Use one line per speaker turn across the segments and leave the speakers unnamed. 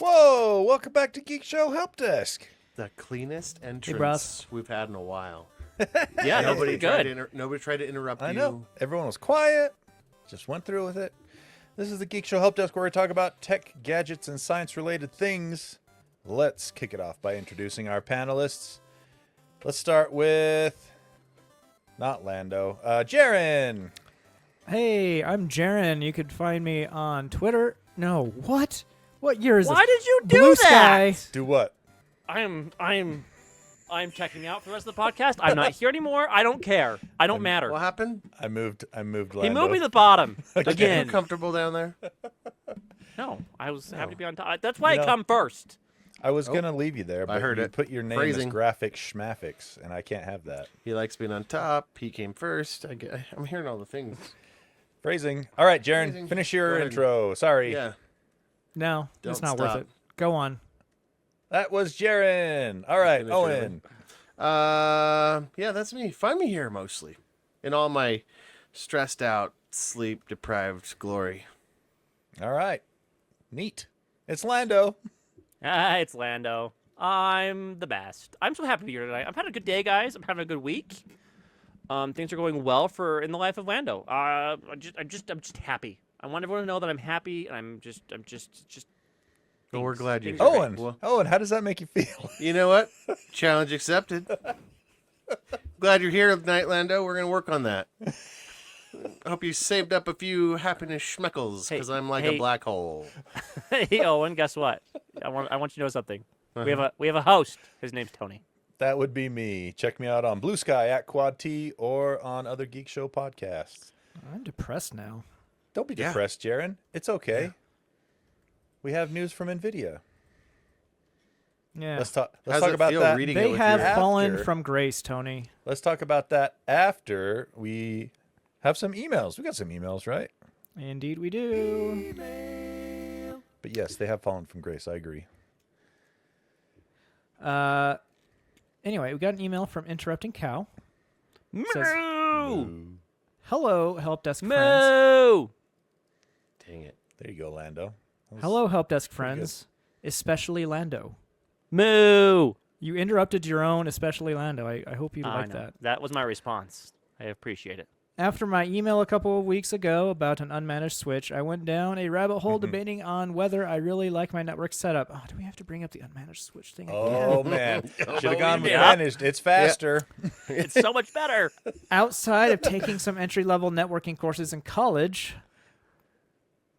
Whoa! Welcome back to Geekshow Helpdesk.
The cleanest entrance
Russ.
we've had in a while.
Yeah,
Nobody
good.
nobody tried to interrupt you.
I know. Everyone was quiet. Just went through with it. This is the Geekshow Helpdesk where we talk about tech, gadgets, and science-related things. Let's kick it off by introducing our panelists. Let's start with... not Lando. Jaren!
Hey, I'm Jaren. You could find me on Twitter. No, what? What year is this?
Why did you do
Blue
that?
Sky.
Do what?
I'm checking out for the rest of the podcast. I'm not here anymore. I don't care. I don't matter.
What happened?
I moved Lando.
He moved me to the bottom
You
again.
comfortable down there?
No, I was happy to be on top. That's why
You
I
know-
come first.
I was going to leave you there, but
heard
you
it.
put your name
Phrasing.
as Graphic Schmaffix, and I can't have that.
He likes being on top. He came first. I'm hearing all the things.
Phrasing. All right, Jaren,
Phrasing.
finish
Go
your
ahead.
intro. Sorry.
Yeah.
No,
Don't
it's not
stop.
worth it. Go on.
That was Jaren. All right,
Finish
Owen.
Yeah, that's me. Find me here mostly, in all my stressed out, sleep deprived glory.
All right. Neat. It's Lando.
It's Lando. I'm the best. I'm so happy to be here tonight. I've had a good day, guys. I'm having a good week. Things are going well in the life of Lando. I'm just happy. I want everyone to know that I'm happy, and I'm just.
Well, we're glad you're
things
here.
are
Owen.
Well,
Owen, how does that make you feel?
you know what? Challenge accepted. Glad you're here tonight, Lando. We're going to work on that. I hope you saved up a few happiness schmeckles, because I'm like a
hey.
black hole.
Hey, Owen, guess what? I want you to know something.
Uh-huh.
We have a host. His name's Tony.
That would be me. Check me out on Blue Sky at Quad T or on other Geek Show podcasts.
I'm depressed now.
Don't be
Yeah.
depressed, Jaren. It's okay.
Yeah.
We have news from Nvidia.
Yeah.
Let's talk
How's
about
it feel
that.
reading it
They
with
have
your-
fallen
After-
from grace, Tony.
Let's talk about that after we have some emails. We got some emails, right?
Indeed we do.
But yes, they have fallen from grace. I agree.
Anyway, we got an email from Interrupting Cow. Says,
Moo!
hello, Helpdesk friends.
Moo!
Dang it.
There you go, Lando. That was-
Hello, Helpdesk
pretty
friends. Especially Lando.
Moo!
You interrupted your own, especially Lando. I hope you
I
like
know.
that.
That was my response. I appreciate it.
After my email a couple of weeks ago about an unmanaged switch, I went down a rabbit hole debating on whether I really like my network setup. Oh, do we have to bring up the unmanaged switch thing again?
Oh, man. Should have gone with
Yeah.
managed. It's faster.
It's so much better.
Outside of taking some entry-level networking courses in college,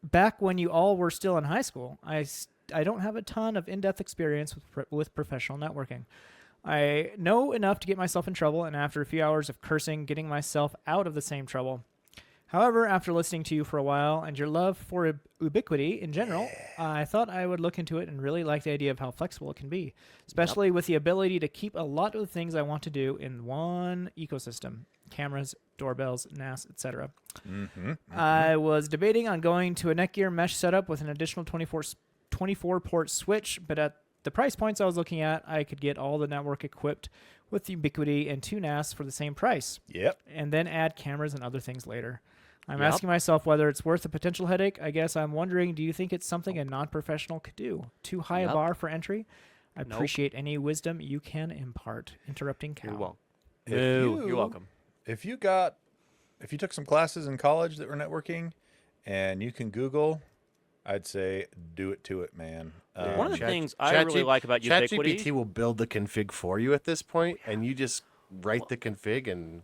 back when you all were still in high school, I don't have a ton of in-depth experience with professional networking. I know enough to get myself in trouble, and after a few hours of cursing, getting myself out of the same trouble. However, after listening to you for a while and your love for ubiquity in general, I thought I would look into it and really like the idea of how flexible it can be, especially with the ability to keep a lot of the things I want to do in one ecosystem: cameras, doorbells, NAS, etc. I was debating on going to a Netgear mesh setup with an additional 24-port switch, but at the price points I was looking at, I could get all the network equipped with Ubiquiti and 2 NAS for the same price,
Yep.
and then add cameras and other things later. I'm
Yep.
asking myself whether it's worth the potential headache. I guess I'm wondering, do you think it's something a non-professional could do? Too high a
Yep.
bar for entry? I
Nope.
appreciate any wisdom you can impart. Interrupting Cow.
You're welcome.
If
You're
you-
welcome.
If you took some classes in college that were networking and you can Google, I'd say do it to it, man.
One of the
Chat-
things I really like about Ubiquiti.
ChatGPT will build the config for you at this point, and you just write the config and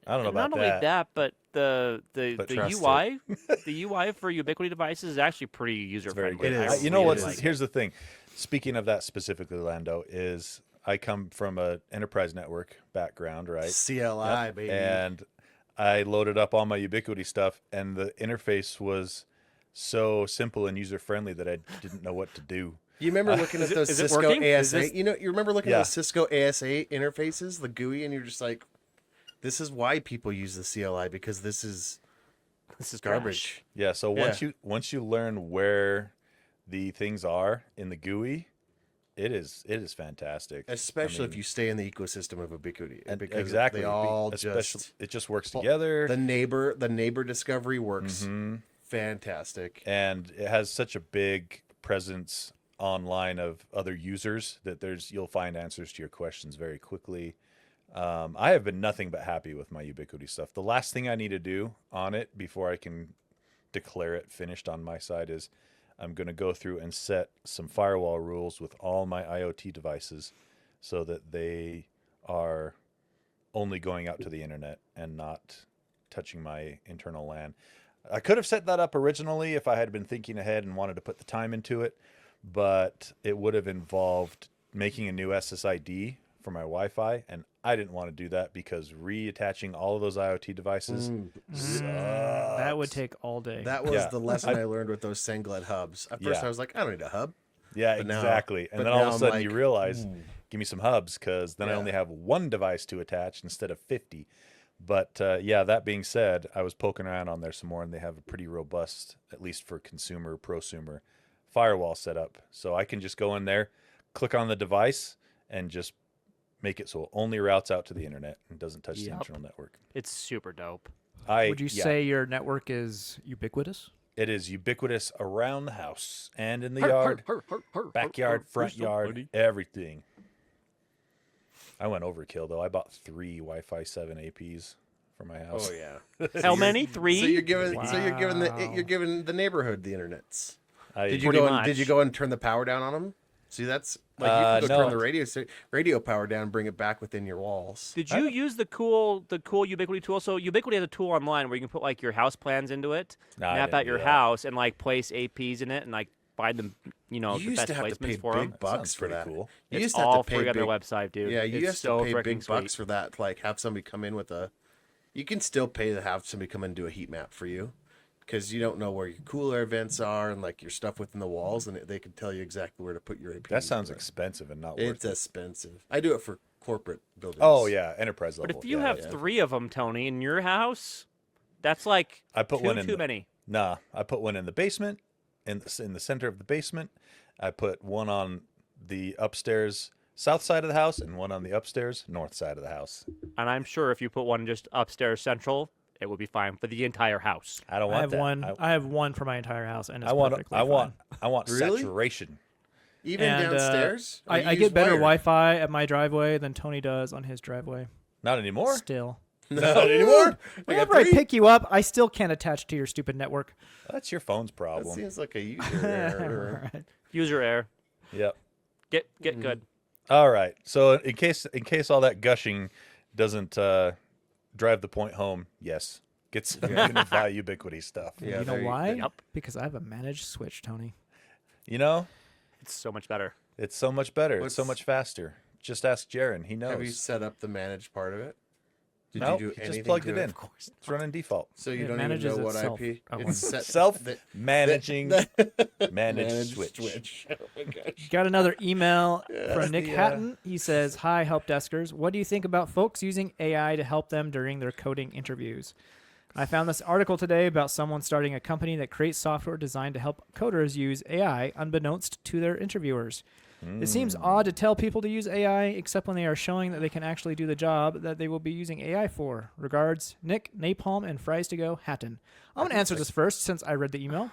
I don't know
And
about
not only
that.
that, but the
But
the
trust
UI, the UI for Ubiquiti devices is actually pretty user
It's very
friendly.
good.
It is.
You know
Really
what?
like
Here's the thing. Speaking of that specifically, Lando, is I come from a enterprise network background, right?
CLI,
Yep.
baby.
And I loaded up all my Ubiquiti stuff, and the interface was so simple and user friendly that I didn't know what to do.
You remember looking at those
is it
Cisco
working? Is
ASA?
this-
You remember looking
Yeah.
at those Cisco ASA interfaces, the GUI, and you're just like, this is why people use the CLI, because this is
This is
garbage.
Yeah. So once you learn where the things are in the GUI, it is fantastic.
Especially
I mean,
if you stay in the ecosystem of Ubiquiti,
and
because
exactly
they all
especially
just
it just works together.
the neighbor discovery works
Mhm.
fantastic.
And it has such a big presence online of other users that you'll find answers to your questions very quickly. I have been nothing but happy with my Ubiquiti stuff. The last thing I need to do on it before I can declare it finished on my side is I'm going to go through and set some firewall rules with all my IoT devices so that they are only going out to the internet and not touching my internal LAN. I could have set that up originally if I had been thinking ahead and wanted to put the time into it, but it would have involved making a new SSID for my Wi-Fi, and I didn't want to do that because reattaching all of those IoT devices sucks.
That would take all day.
That was the lesson I learned with those Senglet hubs. At first,
Yeah.
I was like, I don't need a hub.
Yeah,
But now-
exactly. And
but
then all of
now
a
I'm
sudden
like,
you realize, give me some hubs, because then I
Yeah.
only have one device to attach instead of 50. But yeah, that being said, I was poking around on there some more, and they have a pretty robust, at least for consumer, prosumer, firewall setup. So I can just go in there, click on the device, and just make it so it only routes out to the internet and doesn't touch the
Yep.
internal network.
It's super dope.
Would you
Yeah,
say your network is ubiquitous?
it is ubiquitous around the house and in the yard, backyard, front yard, everything. I went overkill though. I bought 3 Wi-Fi 7 APs for my house.
Oh yeah.
How many? 3?
So you're giving
Wow.
you're giving the neighborhood the internets.
I,
Did you
Pretty
go and, did you
much.
go and turn the power down on them? See, that's like you can go
no.
turn the radio power down, and bring it back within your walls.
Did you use the cool Ubiquiti tool? So Ubiquiti has a tool online where you can put like your house plans into it,
No, I
map
didn't
out your
do that.
house, and like place APs in it, and like find them,
You
the
used
best
to have to pay
placements for
big
them.
bucks
Sounds
for
pretty
that.
cool.
You
It's
used to have
all
to pay
free on their
big,
website, dude.
Yeah, you
it's
used
so
to pay
freaking
big bucks
sweet.
for that. Like have somebody come in with a. You can still pay to have somebody come in and do a heat map for you, because you don't know where your cooler vents are and like your stuff within the walls, and they can tell you exactly where to put your AP.
That sounds expensive and not worth
It's
it.
expensive. I do it for corporate buildings.
Oh yeah, enterprise
But
level.
if you
yeah,
have
yeah.
3 of them, Tony, in your house, that's like
I put one in
too
the-
many.
Nah, I put one in the basement, in the center of the basement. I put one on the upstairs south side of the house and one on the upstairs north side of the house.
And I'm sure if you put one just upstairs central, it would be fine for the entire house.
I don't
I
want
have
that.
one. I have one for my entire house, and it's
I want
perfectly
I want
fine.
I want
Really?
saturation.
Even
And,
downstairs. Or you
I
use
get better
wired?
Wi-Fi at my driveway than Tony does on his driveway.
Not anymore.
Still,
Not anymore. I got
whenever I
3?
pick you up, I still can't attach to your stupid network.
That's your phone's
That
problem.
seems like a user error.
Right.
User error.
Yep.
Get
Mm-hmm.
good.
All right. So in case all that gushing doesn't drive the point home, yes, get some Nvidia Ubiquiti stuff.
Yeah,
You know
there
why?
Yep.
Because I have a managed switch, Tony.
You know,
It's so much better.
it's so much better. It's so
What's-
much faster. Just ask Jaron. He
Have you
knows.
set up the managed part of it? Did
Nope,
you do
he
anything
just plugged
to
it in. It's running default.
So you
It
don't even
manages
know what
itself.
IP?
Oh,
It's set
Self-managing managed
managed
switch.
Oh my gosh.
Got another email from Nick
the,
Hatton. He says, "Hi, help deskers. What do you think about folks using AI to help them during their coding interviews? I found this article today about someone starting a company that creates software designed to help coders use AI unbeknownst to their interviewers. It seems odd to tell people to use AI, except when they are showing that they can actually do the job that they will be using AI for. Regards, Nick, Napalm, and Fries to Go, Hatton." I'm going to answer this first since I read the email.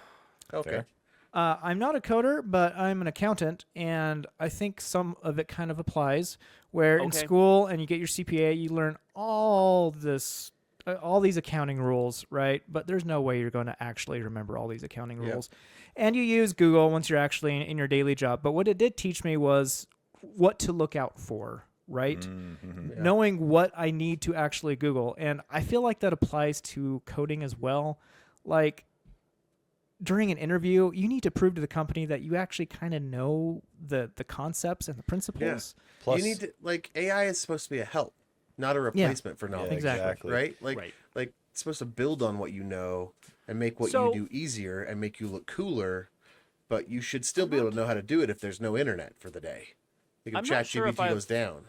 Okay.
Fair.
I'm not a coder, but I'm an accountant, and I think some of it kind of applies. Where in
Okay.
school and you get your CPA, you learn all this, all these accounting rules, right? But there's no way you're going to actually remember all these accounting
Yeah.
rules. And you use Google once you're actually in your daily job. But what it did teach me was what to look out for, right?
Mm-hmm.
Knowing what I need to actually Google. And I feel like that applies to coding as well. Like, during an interview, you need to prove to the company that you actually kind of know the concepts and the principles.
Plus,
You need to AI is supposed to be a help, not a replacement for
yeah,
knowledge.
Exactly.
Right? Like
Right.
it's supposed to build on what you know and make what
So-
you do easier and make you look cooler, but you should still be able to know how to do it if there's no internet for the day. Like if
I'm not sure if
ChatGPT
I've-
goes down.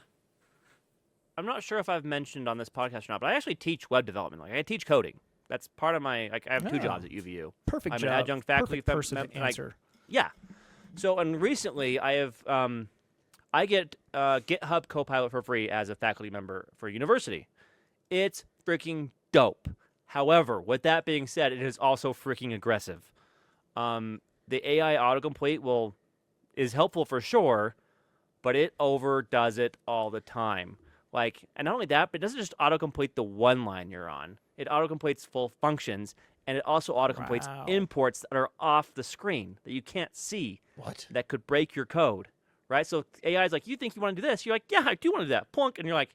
I'm not sure if I've mentioned on this podcast or not, but I actually teach web development. Like I teach coding. That's part of my. Like I have 2
Oh.
jobs at UVU.
Perfect
I'm
job.
an adjunct faculty
Perfect person to
and
answer.
Yeah. So and recently I have I get GitHub Copilot for free as a faculty member for university. It's freaking dope. However, with that being said, it is also freaking aggressive. the AI autocomplete is helpful for sure, but it overdoes it all the time. Like, and not only that, but it doesn't just autocomplete the one line you're on. It autocompletes full functions, and it also autocompletes
Wow.
imports that are off the screen that you can't see.
What?
That could break your code, right? So AI is like, you think you want to do this? You're like, yeah, I do want to do that. Plunk, and you're like,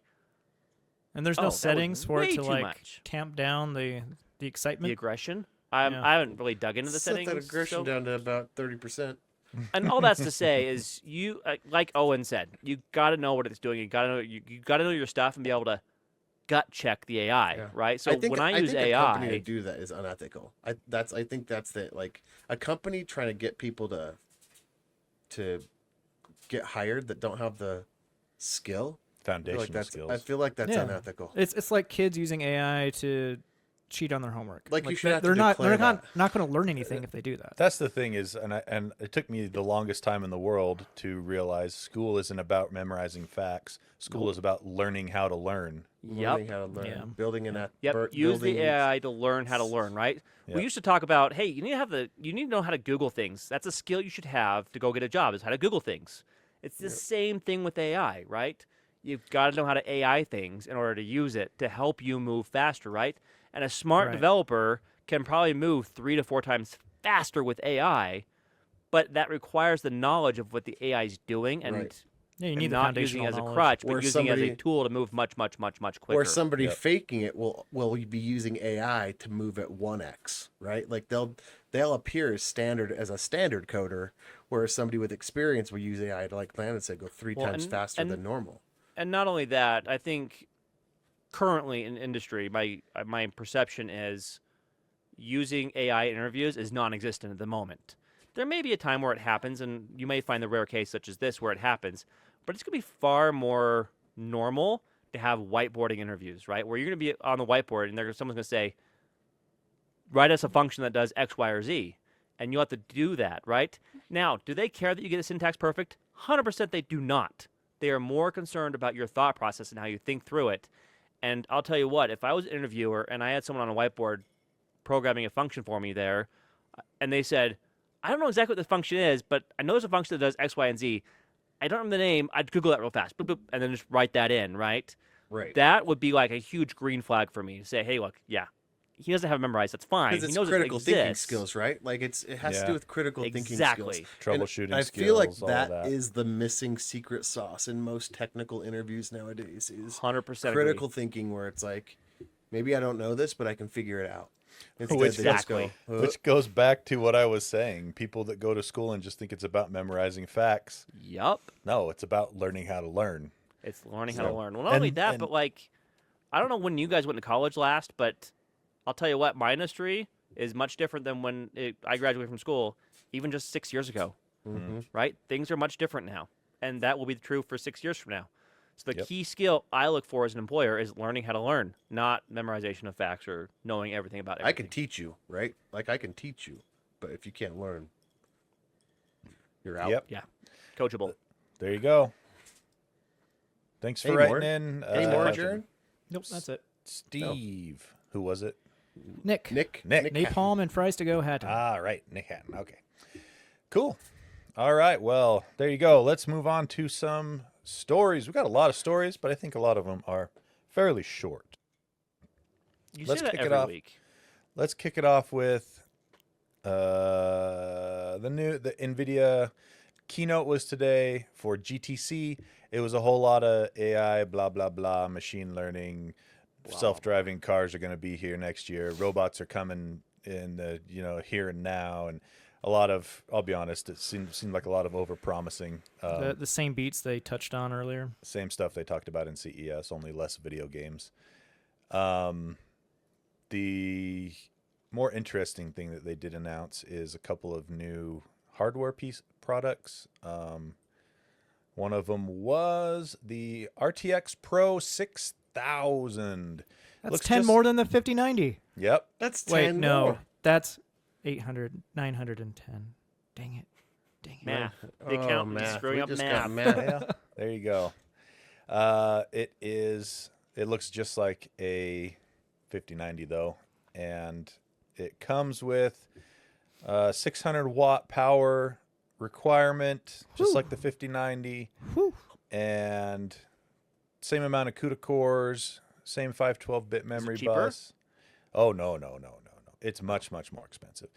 And there's
Oh,
no
that was
settings for it
way
to
too
like
much.
tamp down the
the
excitement.
aggression.
Yeah.
I haven't really dug into the
Set
settings.
that aggression
so-
down to about 30%.
And all that's to say is you, like Owen said, you got to know what it's doing. You got to know you got to know your stuff and be able to gut check the AI,
Yeah.
right? So when I use
think a company to
AI,
do that is unethical. I think that's the like a company trying to get people to get hired that don't have the skill.
Foundational skills.
I feel like that's
Yeah.
unethical.
It's like kids using AI to cheat on their homework.
Like, you should have to
they're not
declare
not going to learn anything if they do that.
That's the thing is, and it took me the longest time in the world to realize school isn't about memorizing facts. School is about learning how to learn.
Learning how to learn,
Yeah.
building an app.
use the AI to learn how to learn, right?
Yep.
We used to talk about, hey, you need to know how to Google things. That's a skill you should have to go get a job, is how to Google things. It's the same thing with AI, right? You've got to know how to AI things in order to use it to help you move faster, right? And a smart
Right.
developer can probably move 3 to 4 times faster with AI, but that requires the knowledge of what the AI is doing and,
Right.
Yeah, you
and
need the
not using
foundational
it as a
knowledge.
crutch,
Or
but using it as a
somebody-
tool to move much, much, much, much quicker.
Or somebody
Yep.
faking it will be using AI to move at 1x, right? Like they'll appear as a standard coder, whereas somebody with experience will use AI to, like Landon said, go 3
Well,
times
and-
faster
and-
than normal.
And not only that, I think currently in industry, my perception is using AI interviews is non-existent at the moment. There may be a time where it happens, and you may find the rare case such as this where it happens, but it's going to be far more normal to have whiteboarding interviews, right? Where you're going to be on the whiteboard, and someone's going to say, write us a function that does X, Y, or Z, and you'll have to do that, right? Now, do they care that you get the syntax perfect? 100% they do not. They are more concerned about your thought process and how you think through it. And I'll tell you what, if I was an interviewer and I had someone on a whiteboard programming a function for me there, and they said, I don't know exactly what the function is, but I know there's a function that does X, Y, and Z. I don't remember the name. I'd Google that real fast, boop, boop, and then just write that in, right?
Right.
That would be like a huge green flag for me to say, hey, look, yeah, he doesn't have it memorized. That's fine.
Because
He
it's
knows
critical
it
thinking
exists.
skills, right? Like it has to
Yeah.
do with critical thinking
Exactly.
skills.
Troubleshooting
And I
skills.
feel like
all
that
that
is the missing secret sauce in most technical interviews nowadays is
100%
critical thinking, where it's like, maybe I don't know this, but I can figure it out. Instead,
Which-
they just
Exactly.
go,
Which goes back to what I was saying. People that go to school and just think it's about memorizing facts.
Yup.
No, it's about learning how to learn.
It's learning how to
So-
learn. Well, not only
and-
that,
and-
but like, I don't know when you guys went to college last, but I'll tell you what, my industry is much different than when I graduated from school, even just 6 years ago,
Mhm.
right? Things are much different now, and that will be true for 6 years from now. So the
Yep.
key skill I look for as an employer is learning how to learn, not memorization of facts or knowing everything about everything.
I can teach you, right? Like I can teach you, but if you can't learn, you're out.
Yep.
Yeah, coachable.
There you go. Thanks for
Any
writing
more?
in.
Any more,
question.
Jared?
Nope, that's it.
Steve. Who was it?
Nick.
Nick.
Nick.
Napalm and fries to go Hatton.
Ah, right. Nick Hatton. Okay. Cool. All right. Well, there you go. Let's move on to some stories. We've got a lot of stories, but I think a lot of them are fairly short.
You
Let's
say that
kick it
every
off.
week.
Let's kick it off with the Nvidia keynote was today for GTC. It was a whole lot of AI, blah blah blah, machine learning. Self-driving cars are going to be here next year. Robots are coming in the here and now, and a lot of. I'll be honest, it seemed like a lot of over-promising.
The same beats they touched on earlier.
Same stuff they talked about in CES, only less video games. The more interesting thing that they did announce is a couple of new hardware products. One of them was the RTX Pro 6000.
That's
Looks
10
just-
more than the 5090.
Yep.
That's 10
Wait, no.
more.
That's 800, 910. Dang it. Dang it.
Math. The accountant is screwing
We
up
just
math.
got math.
Yeah, there you go. It looks just like a 5090 though, and it comes with 600 watt power requirement, just
Whew.
like the 5090,
Whew.
and same amount of CUDA cores, same 512-bit memory
cheaper?
bus. Oh no. It's much more expensive.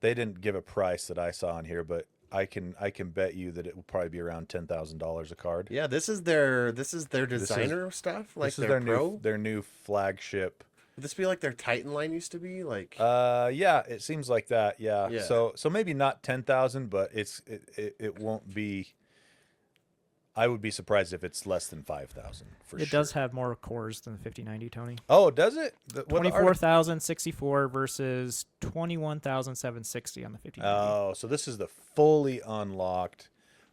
They didn't give a price that I saw on here, but I can bet you that it will probably be around $10,000 a card.
Yeah, this is their designer stuff, like
This is
their Pro.
their new flagship.
Would this be like their Titan line used to be? Like,
Yeah, it seems like that. Yeah.
Yeah.
So maybe not 10,000, but it won't be. I would be surprised if it's less than 5,000 for sure.
It does have more cores than the 5090, Tony.
Oh, does it? What the
24,064 versus 21,760 on the 5090.
Oh, so this is the fully unlocked,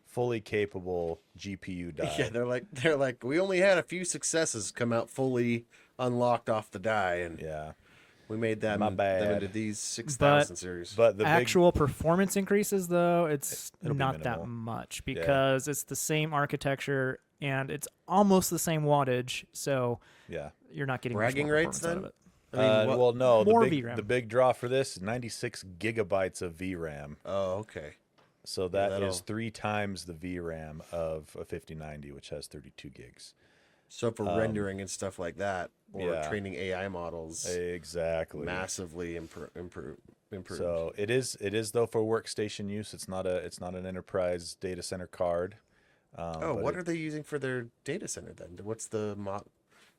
fully capable GPU die.
yeah, they're like, we only had a few successes come out fully unlocked off the die, and
Yeah.
we made them
My bad.
into these 6,000
But-
series.
But the
Actual performance increases, though, it's
It'll be
not that
minimal.
much because it's the same architecture and it's almost the same wattage, so
yeah.
you're not getting
Bragging
much more
rights
performance out of
then?
it.
I mean, what-
Well, no.
More
the big,
VRAM.
the big draw for this is 96 gigabytes of VRAM.
oh, okay.
So that
that'll-
is 3 times the VRAM of a 5090, which has 32 gigs.
So for rendering and stuff like that, or
yeah.
training AI models,
Exactly.
massively improved.
So it is though for workstation use. It's not an enterprise data center card.
oh,
but
what are they using for their data center then? What's the mod?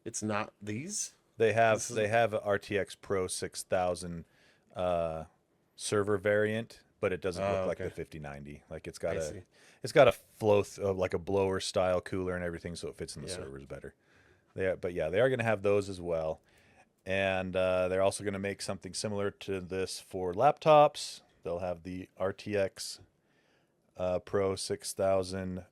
It's not these.
they have?
this is-
They have a RTX Pro 6000 server variant, but it doesn't look like
okay.
the 5090. Like it's got
I
a
see.
it's got a flow like a blower style cooler and everything, so it fits in the
Yeah.
servers better. They are going to have those as well, and they're also going to make something similar to this for laptops. They'll have the RTX Pro 6000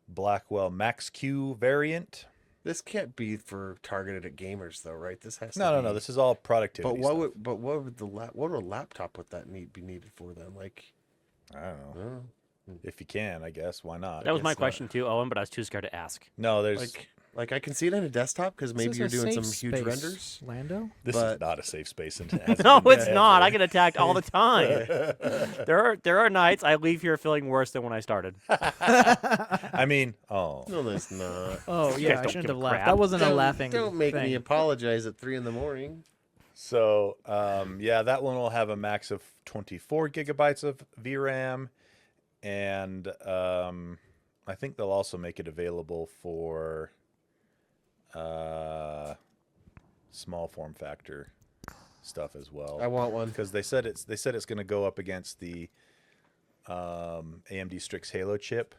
Blackwell Max Q variant.
This can't be for targeted at gamers though, right? This has to
No.
be-
This is all productivity.
But what would a laptop with that be needed for then? Like,
I don't know.
oh,
If you can, I guess. Why not?
That was
guess
my
not.
question too, Owen, but I was too scared to ask.
No, there's.
like I can see it on a desktop because maybe
This
you're
is a
doing some
safe
huge
space,
renders.
Lando?
This
but-
is not a safe space.
No, it's not. I get attacked all the time. there are nights I leave here feeling worse than when I started.
I mean, oh.
No, that's not.
Oh,
guys
yeah, I
don't
shouldn't
give a
have laughed.
crap.
That wasn't a laughing
Don't make
thing.
me apologize at 3 a.m.
So, yeah, that one will have a max of 24 gigabytes of VRAM, and I think they'll also make it available for small form factor stuff as well.
I want one.
Because they said it's going to go up against the AMD Strix Halo chip,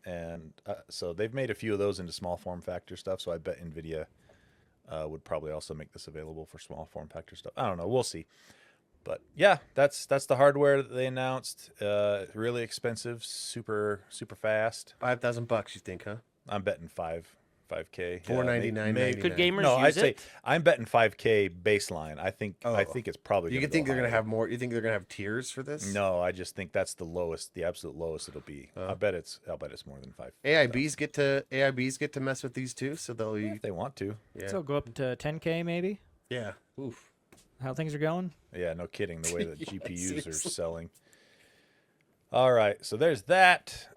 and so they've made a few of those into small form factor stuff. So I bet Nvidia would probably also make this available for small form factor stuff. I don't know. We'll see. But yeah, that's the hardware that they announced. Really expensive, super fast.
$5,000, you think, huh?
I'm betting 5K.
$499.99.
Could gamers
No,
use
I'd say
it?
I'm betting 5K baseline. I think
Oh.
it's probably.
You
gonna
think
go
they're gonna
higher.
have more? You think they're gonna have tiers for this?
No, I just think that's the lowest, the absolute lowest it'll be.
Oh.
I'll bet it's more than 5.
AIBs get to mess with these too, so they'll
If they want to.
yeah.
So go up to 10K maybe?
yeah. Oof.
How things are going?
Yeah, no kidding. The way that
Yeah,
GPUs are
seriously.
selling. All right, so there's that.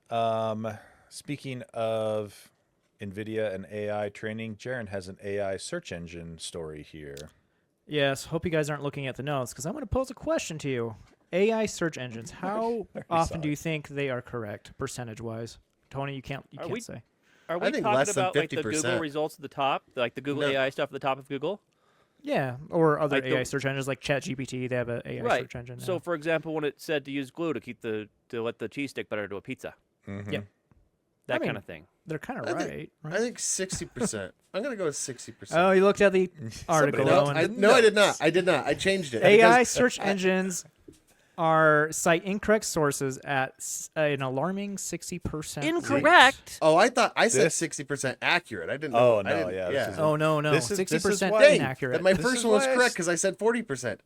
Speaking of Nvidia and AI training, Jaren has an AI search engine story here.
Yes, hope you guys aren't looking at the notes because I'm going to pose a question to you. AI search engines, how often do you think they are correct percentage-wise? Tony, you can't say.
Are we
think
talking
less than
about like the
50%.
Google results at the top, like the Google
No.
AI stuff at the top of Google?
Yeah, or other
Like the-
AI search engines like ChatGPT, they have an AI search engine.
So,
now.
for example, when it said to use glue to let the cheese stick better to a pizza,
Mhm.
Yeah.
that
I mean,
kind of thing.
They're kind of
I
right.
think-
right?
I think 60%. I'm gonna go with 60%.
Oh, you looked at the article.
Somebody
Owen.
else-
No, I did not. I did not. I changed it.
AI
because-
search engines cite incorrect sources at an alarming 60%. rate.
Incorrect.
Oh, I thought I said
This-
60% accurate. I didn't
Oh,
know. I
no,
didn't-
yeah, this is-
Oh no,
This is
60%
why-
inaccurate.
That my
This
first
is
one was
why I
correct
s-
because I said 40%.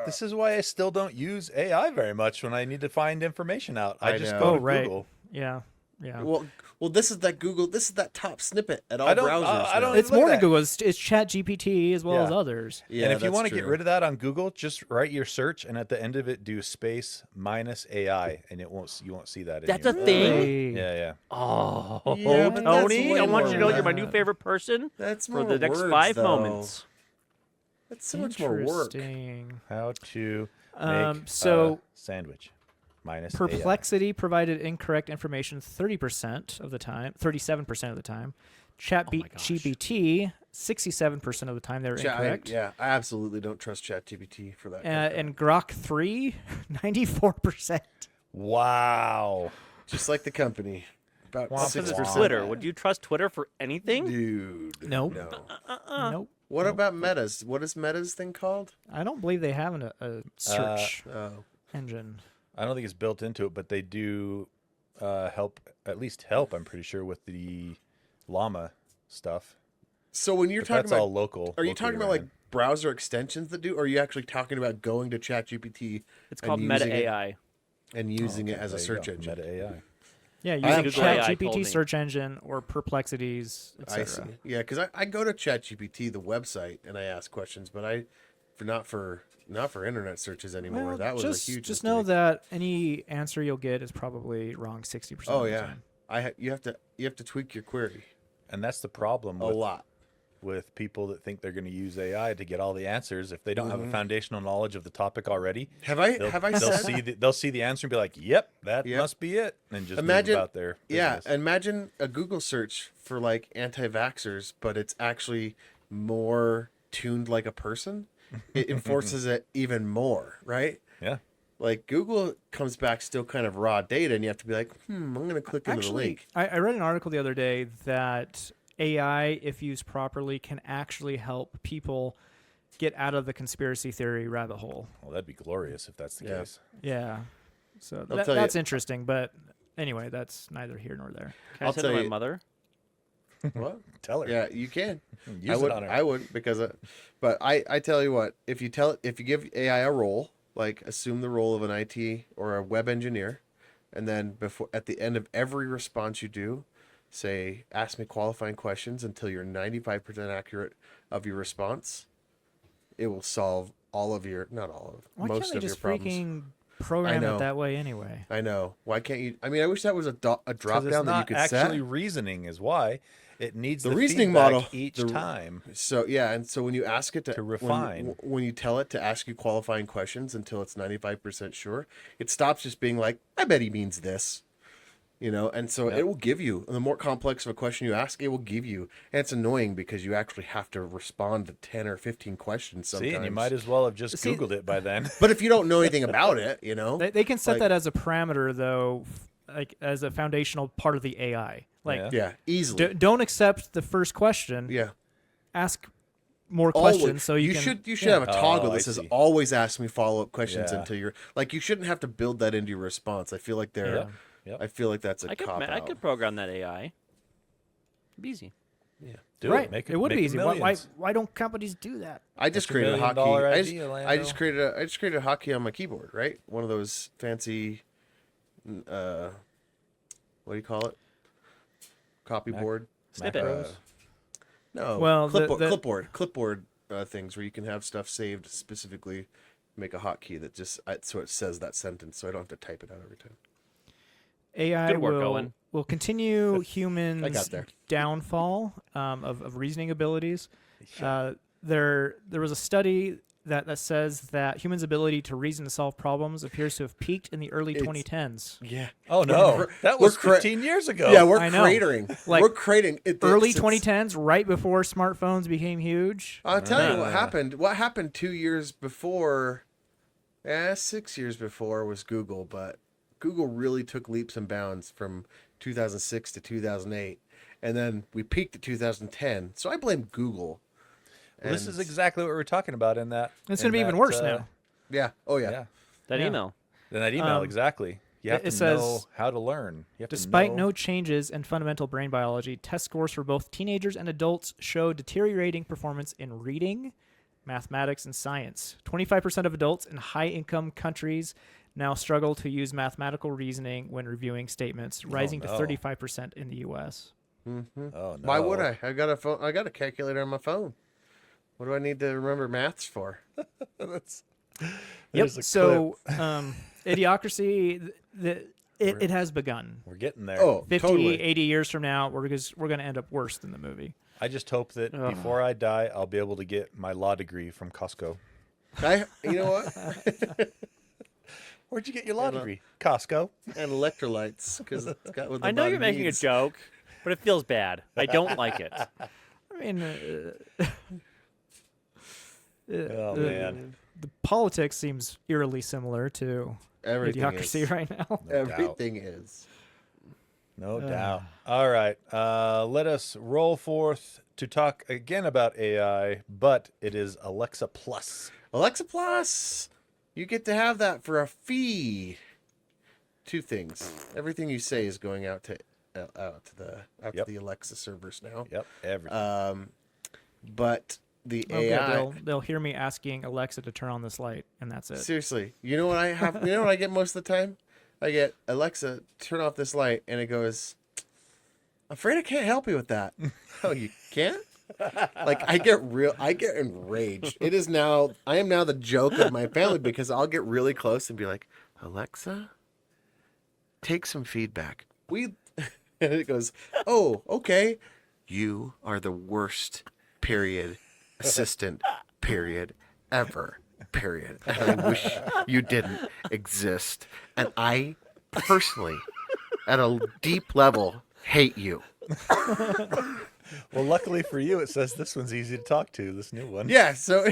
This is why I still don't use AI very much when I need to find information out. I
I
just
know.
go
Oh,
to
right.
Google.
Yeah. Yeah.
Well, this is that top snippet at all
I don't-
browsers.
I
now.
don't-
It's
look at
more than
that.
Google. It's ChatGPT as well as
Yeah.
others.
Yeah,
and if you
that's
want to get
true.
rid of that on Google, just write your search, and at the end of it, do space minus AI, and you won't see that.
That's
in
a
your-
thing?
Really?
Yeah, yeah.
Oh,
Yeah, but that's
Tony,
way
I want you to know
more
you're my new
work.
favorite person
That's
for
more
the next
words,
5
though.
moments.
That's so much more work.
Interesting.
How to make
So-
a sandwich minus
Perplexity provided incorrect information 30% of the time, 37% of the AI. ChatGPT 67% of the time they were incorrect.
I absolutely don't trust ChatGPT for that.
And Grok 3, 94%.
AI. Wow.
Just like the company, about
Womp
This is
6%.
Twitter. Would you trust Twitter for anything?
Dude,
Nope.
no.
Nope.
What about Meta's? What is Meta's thing called?
I don't believe they have a search
Oh,
engine.
I don't think it's built into it, but they do help. At least help. I'm pretty sure with the llama stuff.
so when you're
But
talking
that's
about,
all local.
are you
locally
talking about like
ran.
browser extensions that do? Or are you actually talking about going to ChatGPT
It's
and
called
using
Meta
it-
AI.
and using
Oh,
it
okay,
as a
there you
search
go.
engine?
Meta AI.
Yeah,
I have
using
Google AI told me.
ChatGPT search engine or Perplexities,
I
etc.
see. Yeah, because I go to ChatGPT, the website, and I ask questions, but not for internet searches anymore.
Well,
that was
just
a huge.
just
mistake.
know that any answer you'll get is probably wrong 60%
Oh
of the
yeah,
time.
you have to tweak your query
And that's the problem
a
with,
lot.
with people that think they're going to use AI to get all the answers. If they don't
Mm-hmm.
have a foundational knowledge of the topic already,
Have I
they'll
said?
see the answer and be like, "Yep, that
Yep.
must be it," and just
Imagine-
move about their
Yeah,
business.
imagine a Google search for like anti-vaxxers, but it's actually more tuned like a person. It enforces it even more, right?
Yeah.
Like Google comes back still kind of raw data, and you have to be like, I'm going to click into the
Actually,
link.
I read an article the other day that AI, if used properly, can actually help people get out of the conspiracy theory rabbit hole.
Well, that'd be glorious if that's the
Yeah.
case.
Yeah. So
I'll tell you-
that's interesting, but anyway, that's neither here nor there.
Can
I'll
I say
tell
to my
you-
mother?
What?
Tell her.
Yeah, you can.
Use
I
it
would.
on her.
I would because, but I tell you what, if you give AI a role, like assume the role of an IT or a web engineer, and then at the end of every response you do, say, ask me qualifying questions until you're 95% accurate of your response, it will solve all of your, not all of,
Why
most
can't they
of your
just
problems.
freaking program
know.
it that way anyway?
I know. Why can't you? I mean, I wish that was a drop
'Cause
down
it's
that you
not
could
actually
set.
reasoning is why it needs
The
the
reasoning
feedback
model,
each
the-
time.
So yeah, and so when you ask it
To refine.
when you tell it to ask you qualifying questions until it's 95% sure, it stops just being like, I bet he means this, and so
Yep.
it will give you, the more complex of a question you ask, it will give you, and it's annoying because you actually have to respond to 10 or 15 questions sometimes.
See, and you might as well have just
See-
Googled it by then.
But if you don't know anything about it,
They can set
Like-
that as a parameter though, like as a foundational part of the AI. Like,
Yeah.
yeah, easily.
don't accept the first question.
Yeah.
Ask more
Always.
questions so you can.
should
yeah.
have a toggle
Oh, I
that says
see.
always ask me follow-up questions
Yeah.
until you're like, you shouldn't have to build that into your response. I feel like
Yep. Yep.
I feel like that's a
I
cop out.
could program that AI. It'd be easy.
Do
right.
it. Make
it would
make
be easy. Why
millions.
don't companies do that?
I just
That's a
created a
$1
hotkey.
million
I
idea,
just
Lando.
created a hotkey on my keyboard, right? One of those fancy, what do you call it? Copy board.
Snippet.
Macros.
No.
Well,
clipboard things where you can have stuff saved specifically. Make a hotkey that just so it says that sentence, so I don't have to type it out every time.
AI
Good work, Owen.
will continue humans'
there.
downfall of reasoning abilities. There was a study that says that humans' ability to reason and solve problems appears to have peaked in the early 2010s.
Yeah.
Oh no, that was
we're
15 years ago.
Yeah, we're
I know.
cratering.
Like,
we're cratering.
Early
It's-
2010s, right before smartphones became huge.
I'll tell you what happened. What happened 2 years before, 6 years before was Google, but Google really took leaps and bounds from 2006 to 2008. And then we peaked at 2010. So I blame Google.
Well, this
And-
is exactly what we're talking about in that.
It's
in
going to be even
that,
worse now.
Yeah. Oh, yeah.
Yeah.
That
Yeah.
email.
Then that email,
Um,
exactly. You have
it
to
says,
know how to learn. You have
Despite
to
no changes in fundamental brain biology, test scores for both teenagers and adults show deteriorating performance in reading, mathematics, and science. 25% of adults in high-income countries now struggle to use mathematical reasoning when reviewing statements, rising to
no.
35% in the U.S.
Mm-hmm.
Oh no.
Why would I? I got a phone. I got a calculator on my phone. What do I need to remember maths for?
That's,
Yep.
there's a
So,
clip.
Idiocracy, it has begun.
We're getting there.
Oh,
50,
totally.
80 years from now, we're going to end up worse than the movie.
I just hope that before I die, I'll be able to get my law degree from Costco.
You know what?
Where'd you get your law
And,
degree? Costco.
And electrolytes, because it's got what the
I know
body
you're making
needs.
a joke, but it feels bad. I don't like it.
I mean,
Oh man.
the politics seems eerily similar to
Everything
Idiocracy
is.
right now.
No doubt.
Everything is.
No doubt. All right. Let us roll forth to talk again about AI, but it is Alexa Plus.
Alexa Plus, you get to have that for a fee. Two things. Everything you say is going out to the Alexa servers now.
Yep. Everything.
But the
Oh, good.
AI.
They'll hear me asking Alexa to turn on this light, and that's it.
Seriously, you know what I have? You know what I get most of the time? I get Alexa, turn off this light, and it goes, "Afraid I can't help you with that." Oh, you can't? Like I get enraged. It is now. I am now the joke of my family because I'll get really close and be like, "Alexa, take some feedback." And it goes, "Oh, okay. You are the worst. Period. Assistant. Period. Ever. Period. And I wish you didn't exist. And I personally, at a deep level, hate you."
Well, luckily for you, it says this one's easy to talk to. This new one.
So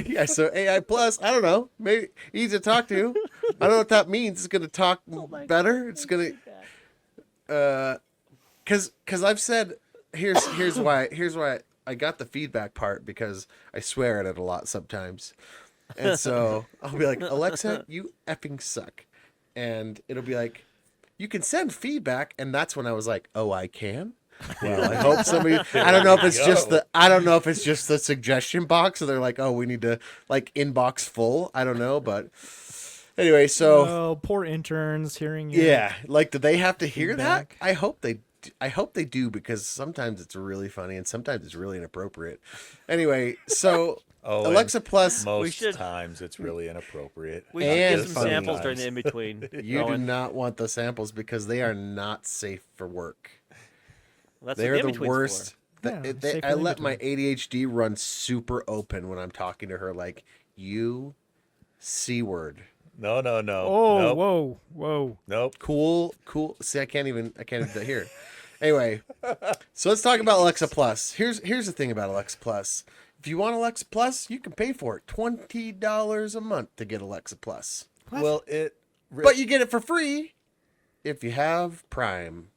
AI Plus, I don't know, maybe easy to talk to. I don't know what that means. It's gonna talk better. It's gonna, cause I've said here's why I got the feedback part because I swear at it a lot sometimes, and so I'll be like, "Alexa, you effing suck," and it'll be like, "You can send feedback," and that's when I was like, "Oh, I can." Well, I hope somebody. I don't know if it's just the suggestion box, or they're like, "Oh, we need to like inbox full." I don't know, but anyway, so
Oh, poor interns hearing you.
yeah, like, do they have to hear that?
Feedback.
I hope they do because sometimes it's really funny and sometimes it's really inappropriate. Anyway, so
Oh,
Alexa Plus,
most
should-
times it's really inappropriate.
We should
And
get some
funny
samples
times.
during the in between.
you do not want the samples because they are not safe for work.
That's
They're
what
the
in-between's
worst.
for.
Yeah, safe
I
in
let my
between.
ADHD run super open when I'm talking to her, like, "You C word."
No.
Oh,
Nope.
whoa.
Nope.
Cool. See, I can't even do that here. Anyway, so let's talk about Alexa Plus. Here's the thing about Alexa Plus. If you want Alexa Plus, you can pay for it. $20 a month to get Alexa Plus.
What?
Well,
But you get it for free if you have Prime.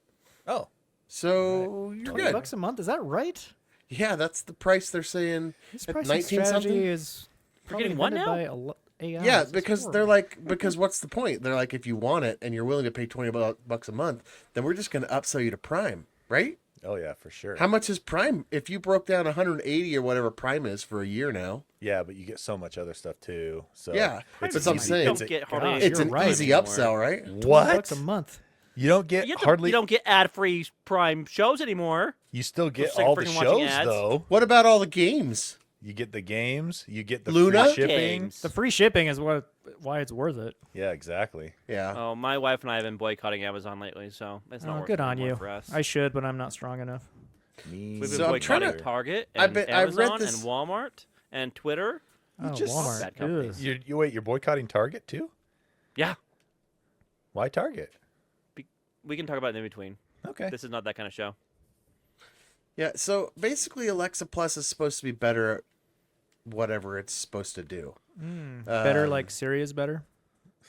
Oh,
So you're good.
$20 a month, is that right?
Yeah, that's the price they're saying.
This
At
pricing
19
strategy
something?
is
We're getting
probably
what
invented
now?
by AI.
Yeah,
This is
because they're
horrible.
like, because what's the point? They're like, if you want it and you're willing to pay $20 a month, then we're just going to upsell you to Prime, right?
oh yeah, for sure.
How much is Prime? If you broke down 180 or whatever Prime is for a year now,
Yeah, but you get so much other stuff too. So
Yeah,
it's
that's what I'm
easy-
saying.
You
it's
don't
a-
get hardly
gosh,
any
it's
you're
an
right.
easy
anymore.
upsell, right?
what?
$20 a month.
You don't get
You
hardly.
don't get ad-free Prime shows anymore.
You still get
sick of
all the
freaking watching
shows
ads.
though.
What about all the games?
You get the games. You get the
Luna?
free shipping.
Games.
The free shipping is why it's worth it.
Yeah, exactly.
Yeah.
Oh, my wife and I have been boycotting Amazon lately, so it's not
Oh,
working
good on
anymore
you.
for us.
I should, but I'm not strong enough.
Me.
We've been
So I'm trying
boycotting
to-
Target
I've
and
I've read
Amazon
this-
and Walmart and Twitter.
Oh,
just-
Walmart.
Bad companies.
Ugh.
You're boycotting Target too?
Yeah,
Why Target?
we can talk about it in between.
Okay.
This is not that kind of show.
Yeah, so basically Alexa Plus is supposed to be better at whatever it's supposed to do.
Better, like Siri is better.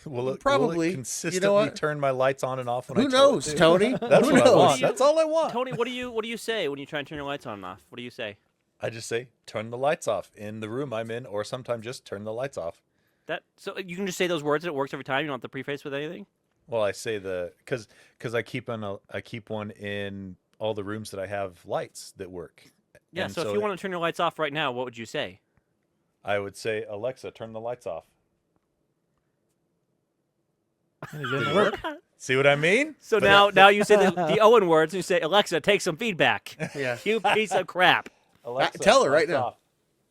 Will
Probably.
it
You know
consistently
what?
turn my lights on and off when I
Who
tell it
knows,
to?
Tony?
That's
Who
what I
knows?
want. That's all I want.
Tony, what do you say when you try and turn your lights on and off? What do you say?
I just say turn the lights off in the room I'm in, or sometimes just turn the lights off.
That so you can just say those words and it works every time. You don't have to preface with anything.
Well, I say because I keep one in all the rooms that I have lights that work.
Yeah.
And
So if you want to turn your lights off right now, what would you say?
I would say, Alexa, turn the lights off.
And it didn't work.
See what I mean?
So now you say the Owen words and you say, Alexa, take some feedback.
Yeah.
You piece of crap.
Alexa,
Tell her right
lights
now.
off.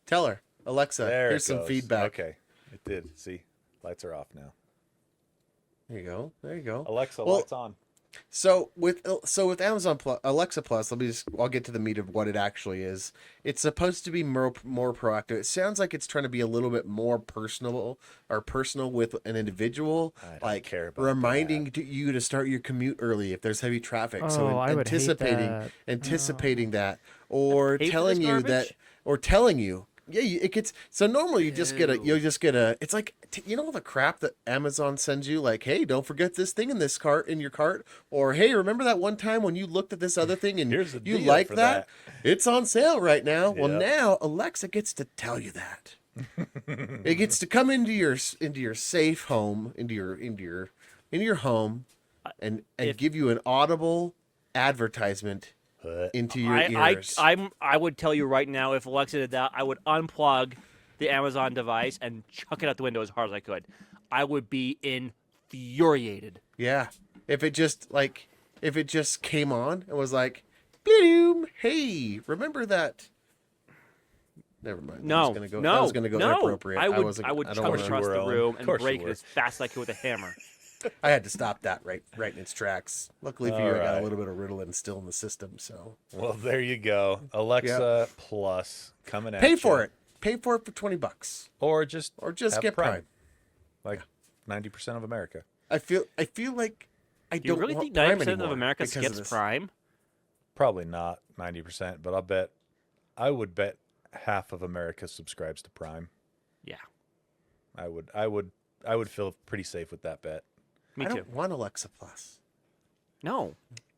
Tell her, Alexa,
There
here's
it
some
goes.
feedback.
Okay, it did. See, lights are off now.
There you go. There you go.
Alexa,
Well,
lights on.
So with Amazon Plus, Alexa Plus, I'll get to the meat of what it actually is. It's supposed to be more proactive. It sounds like it's trying to be a little bit more personal with an individual,
I don't
like
care about
reminding you to start your commute early if there's heavy traffic. So
Oh, I would hate that.
anticipating that, or
Hate for
telling
this
you
garbage?
telling you. Yeah, it gets so normally you'll just get a. It's like you know all the crap that Amazon sends you, like, hey, don't forget this thing in your cart, or hey, remember that one time when you looked at this other thing and
Here's the
you
deal
like
for
that? It's on sale right now. Well,
Yep.
now Alexa gets to tell you that. It gets to come into your safe home, into your home, and give you an audible advertisement
What?
into your ears.
I would tell you right now, if Alexa did that, I would unplug the Amazon device and chuck it out the window as hard as I could. I would be infuriated.
Yeah. If it just came on and was like, "Bloom, hey, remember that?" Never mind.
No,
that was
no,
gonna go
no.
inappropriate.
I would
wasn't-
chuck
don't
it
wanna-
across
were,
the
Owen.
room
Of
and
course you
break it
were.
as fast as I could with a hammer.
I had to stop that right in its tracks. Luckily for you, I got
Alright.
a little bit of Ritalin still in the system, so
Well, there you go. Alexa Plus coming at
pay
you.
for it. Pay for it for $20,
Or just
just
have
get Prime.
Like 90% of America.
I feel like I
Do you
don't
really
want
think
Prime
90% of
anymore
America
because of
skips
this.
Prime?
Probably not 90%, but I would bet half of America subscribes to Prime.
Yeah,
I would feel pretty safe with that bet.
me
I
too.
don't want Alexa Plus.
No.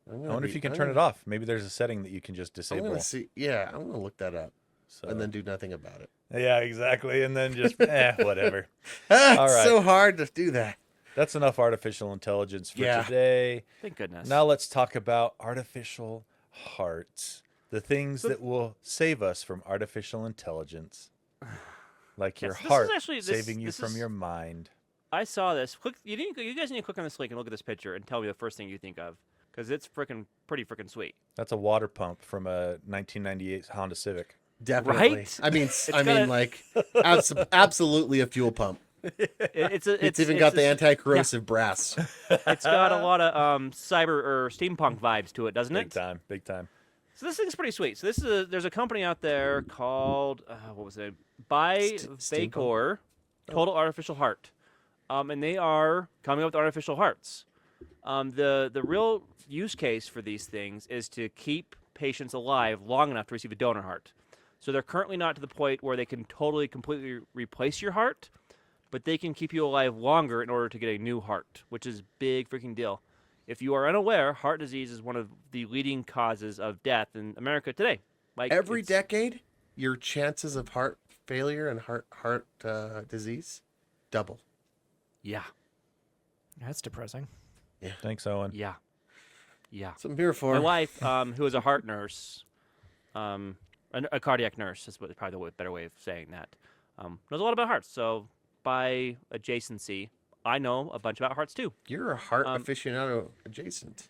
I
I wonder if you can turn it off. Maybe there's a setting that you can just
I'm
disable.
gonna see. Yeah, I'm gonna look that up
So,
and then do nothing about it.
yeah, exactly. And then just whatever.
It's
All right.
so hard to do that.
That's enough artificial intelligence for
Yeah.
today.
Thank goodness.
Now let's talk about artificial hearts. The things that will save us from artificial intelligence. Like your
Yes, this is
heart
actually- this-
saving you
this
from
is-
your mind.
I saw this. You guys need to click on this link and look at this picture and tell me the first thing you think of, because it's pretty freaking sweet.
That's a water pump from a 1998 Honda Civic.
Definitely.
Right?
I mean,
gotta-
like, absolutely a fuel pump. It's even got the anti-corrosive brass.
It's got a lot of cyber or steampunk vibes to it, doesn't
Big
it?
time, big time.
So this thing's pretty sweet. So there's a company out there called what was it? By
Steampunk?
Vacor, Total Artificial Heart, and they are coming up with artificial hearts. The real use case for these things is to keep patients alive long enough to receive a donor heart. So they're currently not to the point where they can completely replace your heart, but they can keep you alive longer in order to get a new heart, which is big freaking deal. If you are unaware, heart disease is one of the leading causes of death in America today. Like
Every
it's-
decade, your chances of heart failure and heart disease double.
Yeah,
That's depressing.
Thanks, Owen.
yeah.
That's what I'm here for.
My wife, who is a heart nurse, a cardiac nurse, is probably the better way of saying that, knows a lot about hearts. So by adjacency, I know a bunch about hearts too.
You're a heart aficionado adjacent.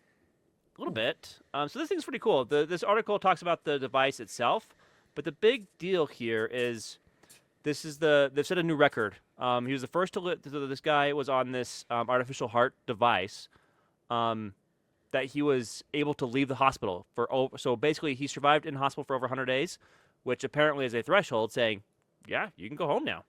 A little bit. So this thing's pretty cool. This article talks about the device itself, but the big deal here is they've set a new record. He was the first to live. This guy was on this artificial heart device that he was able to leave the hospital so basically he survived in hospital for over 100 days, which apparently is a threshold saying, yeah, you can go home now.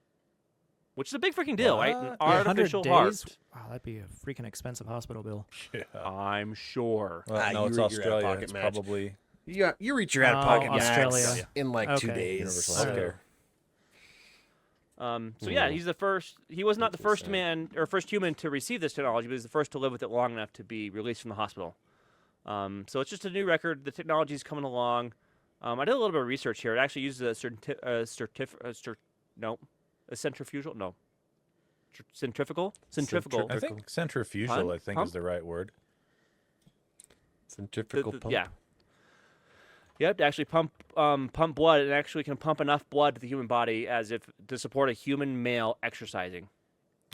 Which is a big freaking deal, right? An
What?
100
artificial
days?
heart.
Wow, that'd be a freaking expensive hospital bill.
I'm sure.
Well, no,
you
it's
read your
Australia.
out-of-pocket
It's
match.
probably
You reach your out-of-pocket max
Australia.
in like 2
Okay.
days.
universal
So-
healthcare.
So yeah, he's the first. He was not the first man or first human to receive this technology, but he's the first to live with it long enough to be released from the hospital. So it's just a new record. The technology's coming along. I did a little bit of research here. It actually uses a centrifugal.
I think centrifugal,
Pump?
I think,
Pump?
is the right word.
Centrifugal pump.
Yeah. You have to actually pump blood, and actually can pump enough blood to the human body to support a human male exercising.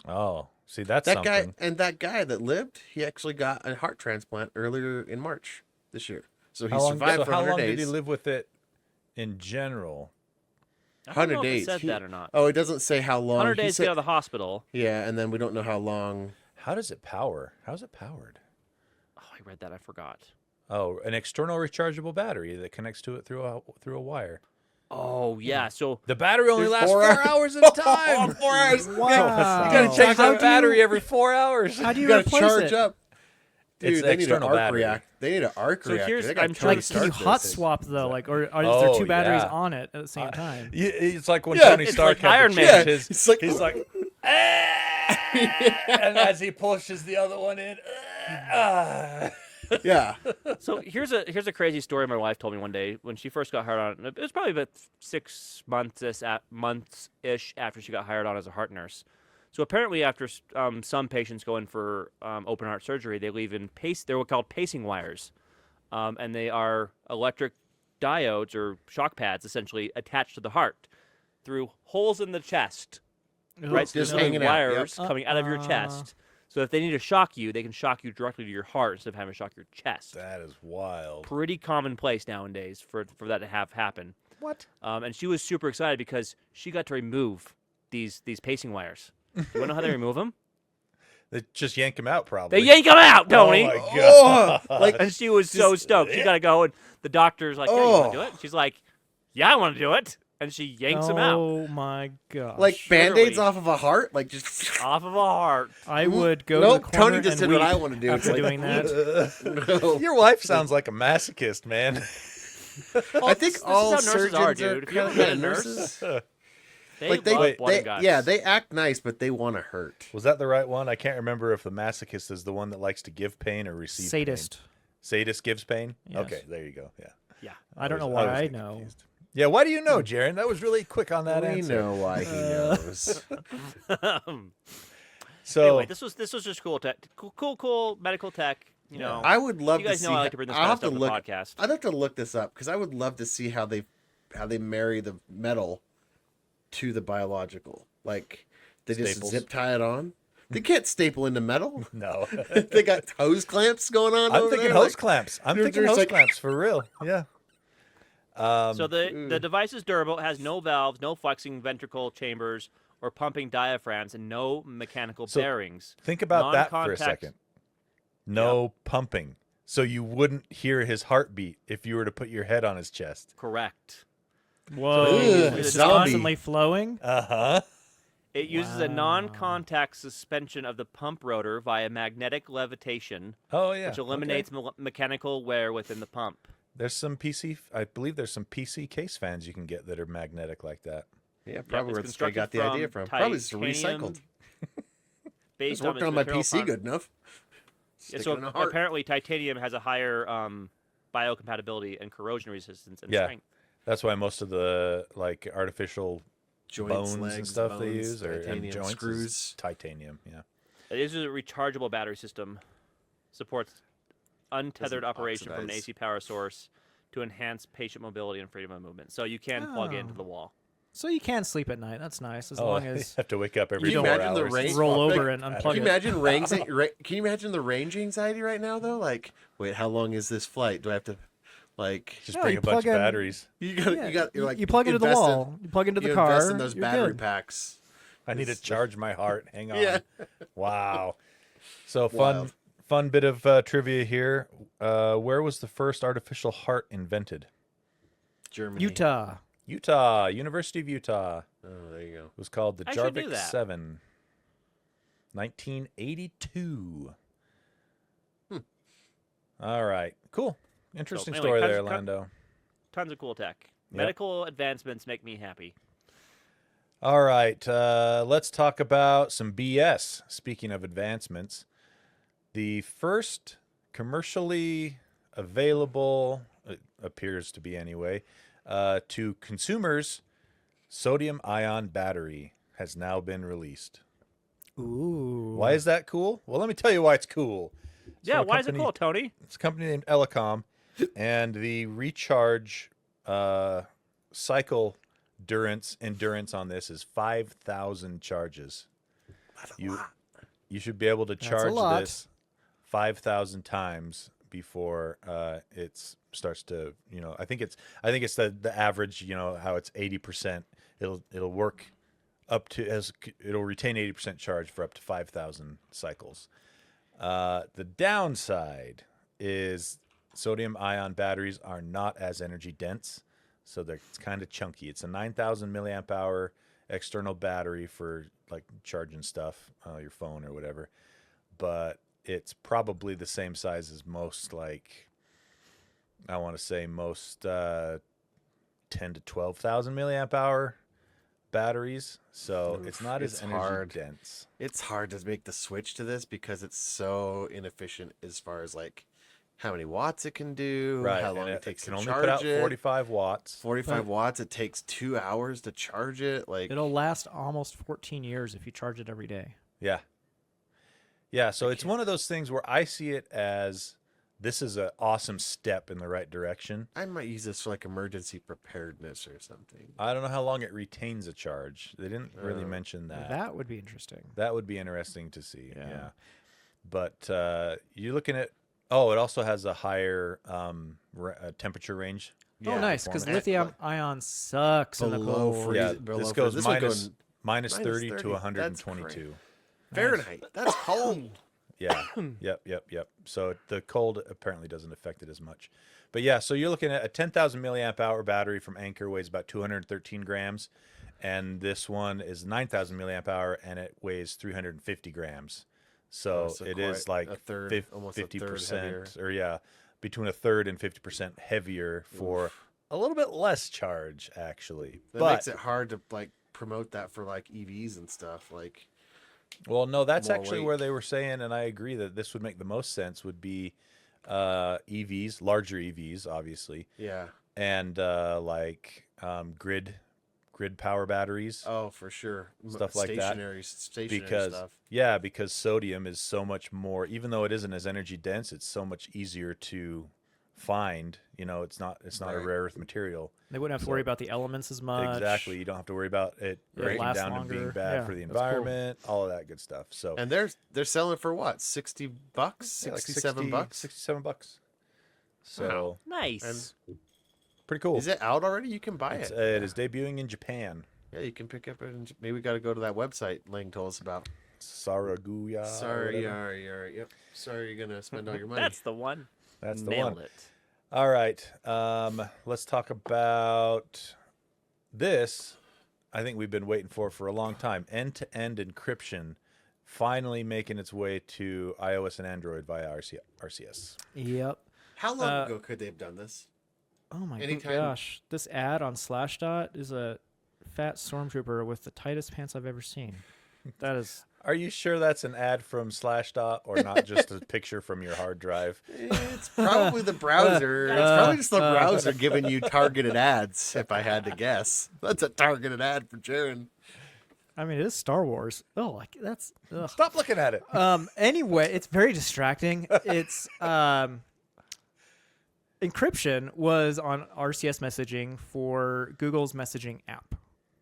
Oh, See, that's
That
something.
that guy that lived, he actually got a heart transplant earlier in March this year. So he survived for
how
100
long
days.
did he live with it in general?
I don't know
100
if it
days.
said that or not.
Oh, it doesn't say how long.
100
He
days to
said-
get out of the hospital.
Yeah, and then we don't know how long.
How does it power? How's it powered?
Oh, I read that. I forgot.
Oh, an external rechargeable battery that connects to it through a wire.
Oh, yeah. So
The battery only
There's
lasts
4
4 hours at a time.
4 hours.
Wow.
You gotta change
How
that
do you-
battery every 4 hours.
How do you
You got to
replace
charge
it?
up. Dude,
It's
they need an
external
arc
battery.
reactor. They need an arc
So
reactor.
here's-
They got
I'm
to
trying
Like,
to
can you
charge
hot
those things.
swap though? Like, or is there
Oh,
two batteries
yeah.
on it at the same time?
It's like when
Yeah,
Tony
it's
Stark
like
had
Iron
to
Man.
change his.
It's like-
he's like, and as he pushes the other one in,
Yeah.
So here's a crazy story my wife told me one day when she first got hired on. It was probably about 6 months ish after she got hired on as a heart nurse. So apparently, after some patients go in for open heart surgery, they leave in they're called pacing wires, and they are electric diodes or shock pads essentially attached to the heart through holes in the chest. Right, so
Just
there's
hanging out, yep.
wires coming out of your chest. So if they need to shock you, they can shock you directly to your heart instead of having to shock your chest.
that is wild.
Pretty commonplace nowadays for that to have happen.
What?
And she was super excited because she got to remove these pacing wires. Do you want to know how they remove them?
They just yank him out, probably.
They yank them out, Tony.
Oh my god!
Like,
And she was so stoked. She got to go, and the doctor's like, "Yeah, you want to do it?" And she's like, "Yeah, I want to do it." And she yanks them out
Oh my gosh.
like Band-Aids
Literally.
off of a heart? Like just...
off of a heart.
I would go
Nope,
to the corner
Tony just
and
did what
weep
I want to do. It's
after
like,
doing that.
No.
Your wife sounds like a masochist, man.
I think
this is
all
how nurses
surgeons
are,
are
dude. If you ever
kind
met
of
a nurse,
nurses.
They
Like they,
love blood and guts.
yeah, they act nice, but they want to hurt.
Was that the right one? I can't remember if the masochist is the one that likes to give pain or receive
Sadist.
pain. Sadist gives pain?
Yes.
Okay, there you go. Yeah.
Yeah.
I don't know
always
why I
get
know.
confused. Yeah, why do you know, Jaron? That was really quick on that
We
answer.
know why he knows.
So,
Anyway, this was just cool tech, cool medical tech. You know,
I would love
you guys
to
know
see.
I like to bring this
I'll
kind
have
of stuff
to
to
look.
the podcast.
I'd have to look this up because I would love to see how they marry the metal to the biological. Like they just
Staples.
zip tie it on. They can't staple into metal.
no.
They got hose clamps going on.
I'm
over
thinking
there,
hose
like-
clamps. I'm
They're
thinking
just
hose
like-
clamps for real. Yeah.
So the device is durable. It has no valves, no flexing ventricle chambers or pumping diaphragms, and no mechanical
So-
bearings.
Think about that for a
Non-contact-
second. No pumping. So you wouldn't hear his heartbeat if you were to put your head on his chest.
Correct.
Whoa.
Ugh,
It's just
zombie.
constantly flowing.
Uh-huh.
It uses a
Wow.
non-contact suspension of the pump rotor via magnetic levitation,
Oh yeah.
which eliminates mechanical wear within the pump.
There's some PC. I believe there's some PC case fans you can get that are magnetic like that.
Yeah, probably
it's
where this guy got the
constructed
idea
from
from. Probably just
titanium
recycled.
Based
Just
on
worked
its
on my
material
PC good enough.
Yeah,
Stick
so
it in a heart.
apparently titanium has a higher biocompatibility and corrosion resistance and
Yeah.
strength.
That's why most of the like artificial
Joints,
bones
legs,
and stuff they
bones,
use or and
titanium
joints is
screws.
titanium. Yeah.
It is a rechargeable battery system. Supports untethered
Doesn't
operation from an
oxidize.
AC power source to enhance patient mobility and freedom of movement. So you can plug into
Oh.
the wall.
So you can sleep at night. That's nice as
Oh,
long
you
as
have to wake up every
Can you
4
imagine the
hours.
rain?
roll
Like,
over and
Can
unplug
you
it.
imagine Can you imagine the range anxiety right now though? Like, wait, how long is this flight? Do I have to, like,
Just
No,
bring
you
a bunch of
plug in-
batteries.
you got,
Yeah,
you got, you're like,
you plug into the
invest in-
wall. You plug into the
you
car.
invest in those
you're
battery
good.
packs.
I need to charge my heart. Hang on.
Yeah.
Wow. So
Wild.
fun bit of trivia here. Where was the first artificial heart invented?
Germany.
Utah.
Utah, University of Utah.
Oh, there you go.
It was called the
I actually knew
Jarvik
that.
7. 1982. All right. Cool. Interesting
anyway,
story
cut-
there,
cut-
Lando.
Tons of cool tech.
Yep.
Medical advancements make me happy.
All right. Let's talk about some BS. Speaking of advancements, the first commercially available, it appears to be anyway, to consumers, sodium-ion battery has now been released.
Ooh.
Why is that cool? Well, let me tell you why it's cool. It's
Yeah,
from a
why is it
company-
cool, Tony?
It's a company named Elecom, and the recharge cycle endurance on this is 5,000 charges. you should be able to
a
charge
lot.
this 5,000 times before it starts to, I think it's the average, how it's 80%. It'll work up to it'll retain 80% charge for up to 5,000 cycles. The downside is sodium ion batteries are not as energy dense, so it's kind of chunky. It's a 9,000 milliamp hour external battery for like charging stuff, your phone or whatever, but it's probably the same size as most, like, I want to say most 10 to 12,000 milliamp hour batteries. So it's not as energy dense.
It's hard to make the switch to this because it's so inefficient as far as like how many watts it can do,
Right.
how long
And
it takes
can
to
only
charge
put out
it.
45 watts.
45 watts. It takes 2 hours to charge it. Like
It'll last almost 14 years if you charge it every day.
Yeah. Yeah, so it's one of those things where I see it as this is an awesome step in the right direction.
I might use this for like emergency preparedness or something.
I don't know how long it retains a charge. They didn't really mention that.
That would be interesting.
That would be interesting to see.
Yeah.
Yeah. But you're looking at, it also has a higher temperature range.
Oh, nice, because
performance.
lithium ion sucks in the
Below
cold.
freeze-
Yeah,
below
this
freeze-
goes
this one
minus
goes
minus 30
30.
to
That's
122.
Fahrenheit. That's cold.
Yeah. Yep. So the cold apparently doesn't affect it as much. But yeah, so you're looking at a 10,000 milliamp hour battery from Anker, weighs about 213 grams. And this one is 9,000 milliamp hour and it weighs 350 grams. So
so
it
quite
is like
a third, almost a third
50%, or between a third and 50% heavier for a little bit less charge, actually.
That makes it hard to like promote that for like EVs and stuff. Like,
Well, no, that's
more
actually
weight.
where they were saying, and I agree that this would make the most sense, would be EVs, larger EVs, obviously,
yeah.
and grid power batteries,
Oh, for sure.
Stuff like that.
Stationary
because
stuff.
because sodium is so much more, even though it isn't as energy dense, it's so much easier to find. It's not a
Right.
rare earth material.
They wouldn't have to worry about the elements as much.
Exactly, you don't have to worry about it
It'll
breaking
last
down and being
longer.
bad
Yeah,
for the
that's cool.
environment, all of that good stuff. So
And they're selling for what? $60?
yeah, like
67 bucks?
$67. So
Nice.
pretty cool.
Is it out already? You can buy
It
it.
is debuting in Japan.
Yeah, you can pick up it. Maybe we got to go to that website Lang told us about.
Saraguya.
Sorry, yep. Sorry, you're gonna spend all your money.
That's the one.
That's the
Nailed
one.
it.
All right. Let's talk about this. I think we've been waiting for a long time. End-to-end encryption finally making its way to iOS and Android via RCS.
Yep.
How long ago could they have done this?
Oh my
Anytime-
gosh. This ad on Slashdot is a fat stormtrooper with the tightest pants I've ever seen. That is
Are you sure that's an ad from Slashdot or not just a picture from your hard drive?
It's probably the browser. It's probably just the browser giving you targeted ads, if I had to guess. That's a targeted ad for Jaron.
I mean, it is Star Wars. Oh, like that's ugh.
Stop looking at it.
Anyway, it's very distracting. It's encryption was on RCS messaging for Google's messaging app,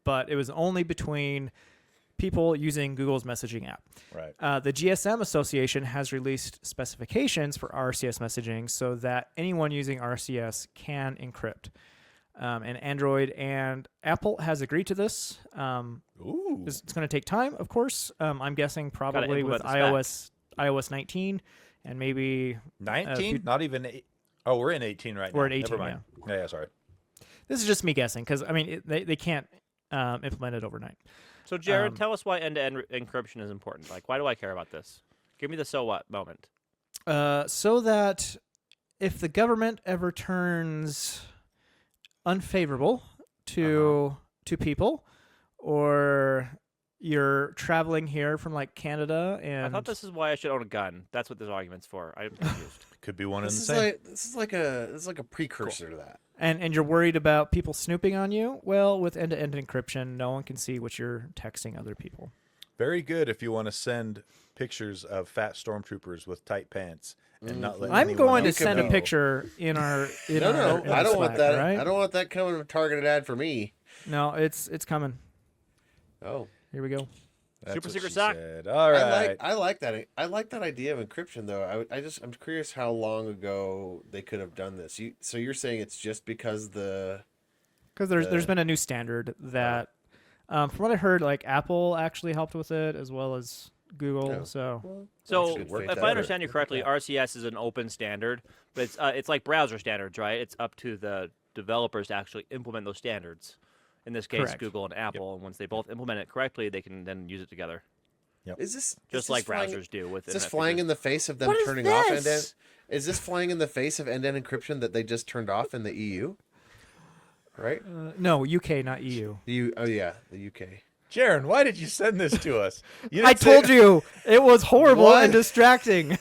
but it was only between people using Google's messaging app.
Right.
The GSM Association has released specifications for RCS messaging so that anyone using RCS can encrypt. And Android and Apple has agreed to this.
Ooh.
It's going to take time, of course. I'm guessing probably with
implement the
iOS 19 and maybe
19? Not even 8. Oh, we're in 18 right now.
We're at 18,
Never mind. Yeah, sorry.
this is just me guessing because I mean they can't implement it overnight.
So, Jared, tell us why end-to-end encryption is important. Like, why do I care about this? Give me the so what moment.
So that if the government ever turns unfavorable to people, or you're traveling here from like Canada and
I thought this is why I should own a gun. That's what this argument's for. I'm confused.
Could be one and the
This
same.
is like a precursor to that.
and you're worried about people snooping on you. Well, with end-to-end encryption, no one can see what you're texting other people.
Very good if you want to send pictures of fat stormtroopers with tight pants and not let
I'm
anyone
going to
else
send a
know.
picture in our. In
No,
our, in
I
our
don't want
Slack,
that.
Right?
I don't want that coming with a targeted ad for me.
No, it's coming.
Oh,
Here we go.
That's
Super
what
secret
she
sock.
said. All right.
I like that. I like that idea of encryption, though. I'm curious how long ago they could have done this. So you're saying it's just because
Because there's been a new standard that, from what I heard, like Apple actually helped with it as well as Google.
Yeah.
So
So,
Good faith
if I
effort.
understand you correctly, RCS is an open standard, but it's like browser standards, right? It's up to the developers to actually implement those standards. In this case,
Correct.
Google and Apple, and once they both implement it correctly, they can then use it together,
is this
just
is
like
this flying,
browsers do with
Is this
internet
flying
features.
in the face of them
What is
turning off end-to-end?
this?
Is this flying in the face of end-to-end encryption that they just turned off in the EU? Right?
no, UK, not EU.
Oh yeah, the UK.
Jaron, why did you send this to us? You
I
didn't say-
told you it was horrible
What?
and distracting.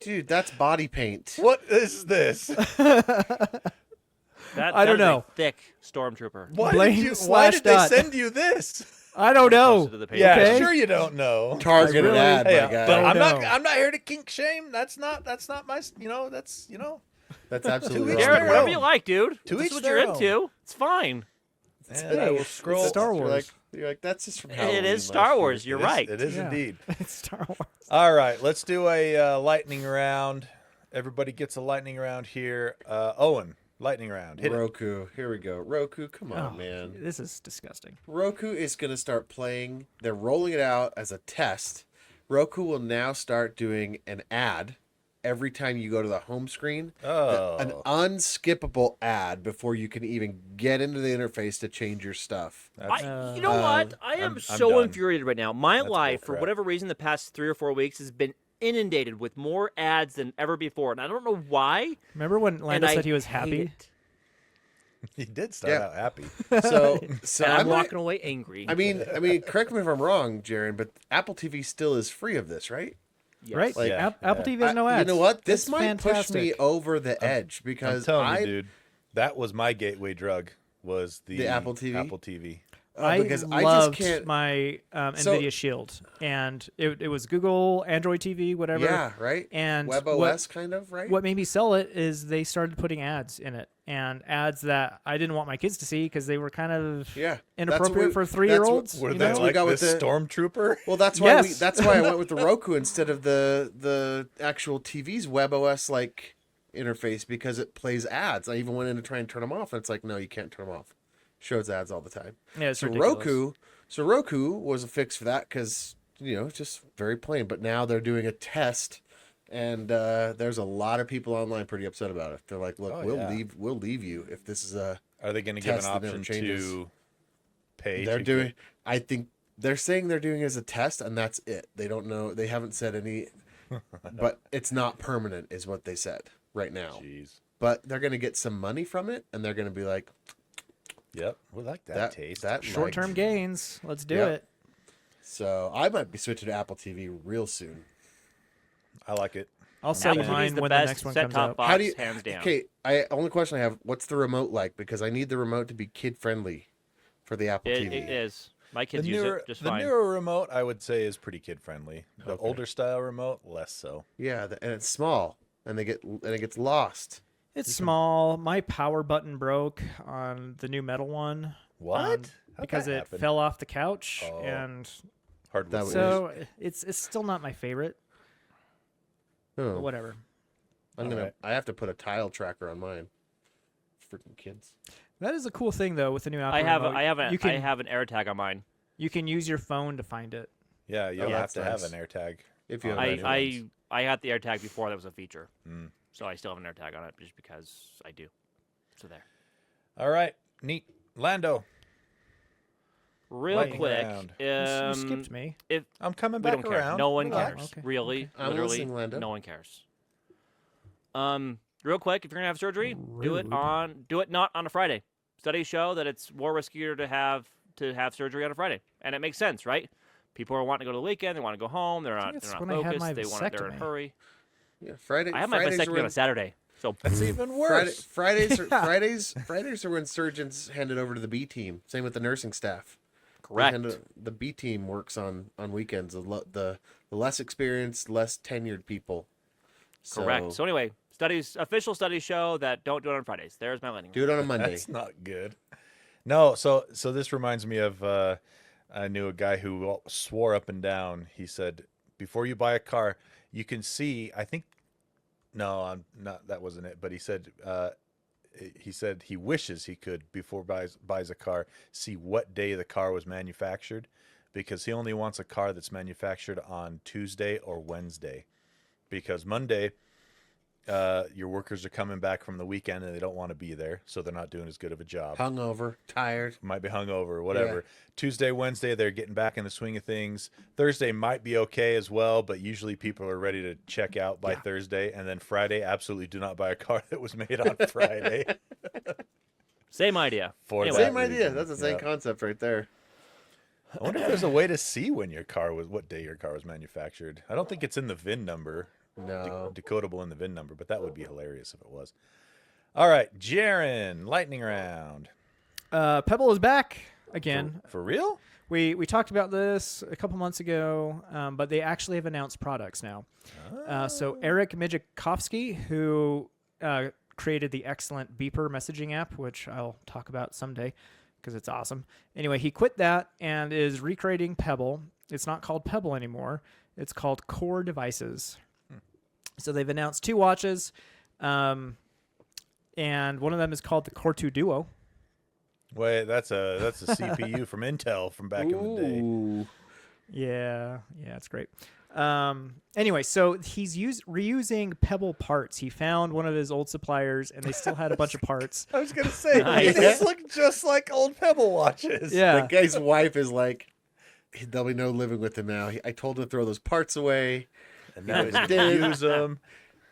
Dude, that's body paint.
What is this?
I don't
is a
know.
thick stormtrooper.
Why
Blaine
did
slash
they
dot.
send you this?
I don't know.
Posted to the page.
Yeah,
Okay.
sure you don't know.
Targeted
really-
ad,
Hey,
my guy.
but I'm
know.
not here to kink shame. That's not my that's
That's absolutely
each
wrong.
their
Jared, whatever
own.
you like, dude.
To
This
each
is what
their
you're
own.
into. It's fine.
And I will
it's
scroll.
Star Wars.
You're like that's just from
It
Halloween
is
last
Star
year.
Wars. You're right.
It is
Yeah.
indeed.
It's Star Wars.
All right, let's do a lightning round. Everybody gets a lightning round here. Owen, lightning round. Hit it.
Roku. Here we go. Roku, come on,
Oh,
man.
This is disgusting.
Roku is going to start playing. They're rolling it out as a test. Roku will now start doing an ad every time you go to the home screen.
Oh.
An unskippable ad before you can even get into the interface to change your stuff.
That's-
You know what? I am
I'm
so
done.
infuriated right now. My
That's
life, for
bullcrap.
whatever reason, the past 3 or 4 weeks has been inundated with more ads than ever before, and I don't know why.
Remember when
and
Lando
I
said he was
hate
happy?
it.
he did start
Yeah.
out happy.
So
And I'm
I might-
walking away angry.
I mean, correct me if I'm wrong, Jaron, but Apple TV still is free of this, right?
Yes.
Right?
Like-
Yeah,
Apple
yeah.
TV has no ads.
You know what? This
It's
might push me
fantastic.
over the edge
I'm
because
telling you, dude, that was my gateway drug. Was the
Apple TV?
Apple TV.
because I just
loved
can't.
my
So-
Nvidia Shield, and it was Google, Android TV, whatever.
Yeah, right.
And
WebOS kind of, right?
what made me sell it is they started putting ads in it, and ads that I didn't want my kids to see because they were kind of
Yeah,
inappropriate for
that's what-
3-year-olds.
Were
you
they
know?
we
like
got with
this
the-
stormtrooper?
Well, that's why
Yes.
that's why I went with the Roku instead of the actual TV's WebOS like interface because it plays ads. I even went in to try and turn them off, and it's like, no, you can't turn them off. Shows ads all the time.
Yeah, it's
So
ridiculous.
Roku was a fix for that because it's just very plain. But now they're doing a test, and there's a lot of people online pretty upset about it. They're like, look,
Oh,
we'll
yeah.
leave you if this is a.
Are they going to give an
Test that never
option
changes.
to pay?
They're
to
doing. I think they're saying they're doing it as a test, and that's it. They don't know. They haven't said any. But it's not permanent, is what they said right now.
Jeez.
But they're going to get some money from it, and they're going to be like,
Yep. We like that taste.
That
Short-term
like-
gains. Let's do
Yep.
it.
So I might be switching to Apple TV real soon.
I like it.
I'll sell you
Apple TV is
mine
the
when the
best
next one
set
comes
top
out.
box,
How do you?
hands down.
Okay, only question I have: what's the remote like? Because I need the remote to be kid friendly for the Apple
It
TV.
is. My
The
kids use
newer,
it just
the
fine.
newer remote, I would say, is pretty kid friendly. The
Okay.
older style remote, less so.
Yeah, and it's small, and it gets lost.
It's small. My power button broke on the new metal one.
What? How'd
Because
that
it
happen?
fell off the couch,
Oh.
and
Hardwood.
That was-
so it's still not my favorite. But
Oh,
whatever.
Alright.
I have to put a tile tracker on mine. Freaking kids.
That is a cool thing though with the new Apple
I have
remote. You
I
can
have an AirTag on mine.
you can use your phone to find it.
Yeah, you'll
Yeah,
have to
that's
have
nice.
an AirTag.
If you
on
have
the new
any
ones.
I had the AirTag before that was a feature,
Mm.
so I still have an AirTag on it just because I do. So there.
All right, neat. Lando,
Real
Lightning
quick,
round.
You skipped me.
if
I'm coming
we
back
don't care,
around.
no one
Relax.
cares.
Okay,
Really,
okay.
I'm
literally,
listening, Lando.
no one cares. Real quick, if you're gonna have surgery, do it not on a Friday. Studies show that it's more riskier to have surgery on a Friday, and it makes sense, right? People are wanting to go to the weekend, they want to go home, they're not
that's
they're
when
not
I had
focused,
my
they're in a
vasectomy.
hurry.
Yeah,
I have my
Fridays are
vasectomy on
when-
a Saturday, so
That's even worse.
Fridays are when surgeons hand it over to the B team. Same with the nursing staff. They
correct.
hand the B team works on weekends. The less experienced, less tenured people.
Correct. So anyway, official studies show that don't do it on Fridays. There's my lightning.
do it on a Monday.
That's not good. No, so this reminds me of I knew a guy who swore up and down. He said, before you buy a car, you can see, I think, no, I'm not, that wasn't it, but he said he wishes he could, before buys a car, see what day the car was manufactured, because he only wants a car that's manufactured on Tuesday or Wednesday, because Monday, your workers are coming back from the weekend and they don't want to be there, so they're not doing as good of a job.
Hungover, tired.
Might be hungover or whatever.
Yeah.
Tuesday, Wednesday, they're getting back in the swing of things. Thursday might be okay as well, but usually people are ready to check out by Thursday. And then Friday, absolutely do not buy a car that was made on Friday.
Same idea.
Anyway.
Same idea. That's the same concept right there.
I wonder if there's a way to see when what day your car was manufactured. I don't think it's in the VIN number.
No.
Decodable in the VIN number, but that would be hilarious if it was. All right, Jaren, lightning round.
Pebble is back again.
For real?
We talked about this a couple months ago, but they actually have announced products now. So Eric Mijakovsky, who created the excellent Beeper messaging app, which I'll talk about someday because it's awesome. Anyway, he quit that and is recreating Pebble. It's not called Pebble anymore. It's called Core Devices. So they've announced 2 watches, and one of them is called the Core 2 Duo.
Wait, that's a CPU from Intel from back in the day.
Ooh.
Yeah, it's great. Anyway, so he's reusing Pebble parts. He found one of his old suppliers, and they still had a bunch of parts.
I was gonna say,
Nice.
these look just like old Pebble watches.
Yeah,
The guy's wife is like, there'll be no living with him now. I told him to throw those parts away.
And now he's gonna use them.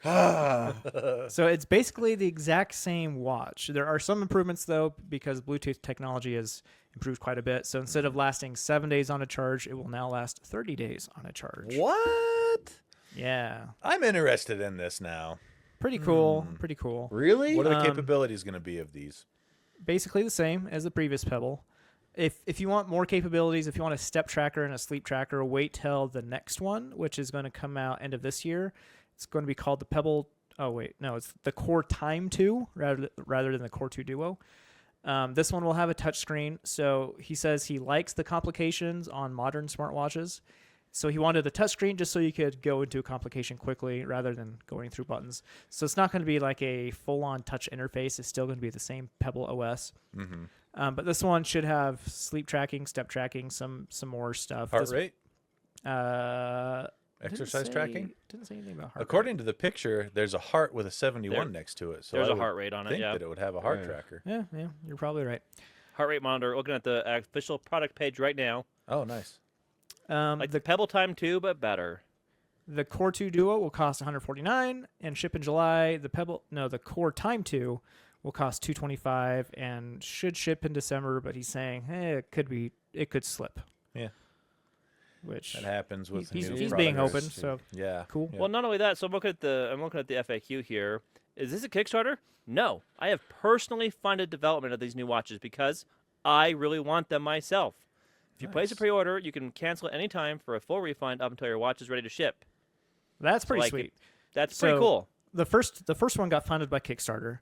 So it's basically the exact same watch. There are some improvements, though, because Bluetooth technology has improved quite a bit. So instead of lasting 7 days on a charge, it will now last 30 days on a charge.
What?
Yeah.
I'm interested in this now.
Pretty cool. Pretty cool.
Really?
What are the capabilities going to be of these?
Basically the same as the previous Pebble. If you want more capabilities, if you want a step tracker and a sleep tracker, wait till the next one, which is going to come out end of this year. It's going to be called the Pebble. Oh wait, no, it's the Core Time 2 rather than the Core 2 Duo. This one will have a touchscreen. So he says he likes the complications on modern smartwatches. So he wanted the touchscreen just so you could go into a complication quickly rather than going through buttons. So it's not going to be like a full-on touch interface. It's still going to be the same Pebble OS.
Mm-hmm.
But this one should have sleep tracking, step tracking, some more stuff.
Heart rate?
Didn't
Exercise
say-
tracking?
Didn't say anything about heart
According to the picture, there's a heart with a 71
There-
next to it. So
There's
I
a
would
heart rate on it,
think
yeah.
that it would have a heart
Yeah.
tracker.
rate. Yeah, you're probably right.
Heart rate monitor. Looking at the official product page right now.
Oh, nice.
Like the Pebble Time 2, but better.
The Core 2 Duo will cost $149 and ship in July. The Core Time 2 will cost $225 and should ship in December. But he's saying, it could slip.
Yeah.
Which
That happens with
he's
new
being
products.
open, so
Yeah.
cool.
Yeah.
Well, not only that. So I'm looking at the FAQ here. Is this a Kickstarter? No. I have personally funded development of these new watches because I really want them myself. If you place a
Nice.
pre-order, you can cancel at any time for a full refund up until your watch is ready to ship.
That's pretty
like
sweet.
That's pretty
So-
cool.
The first one got funded by Kickstarter,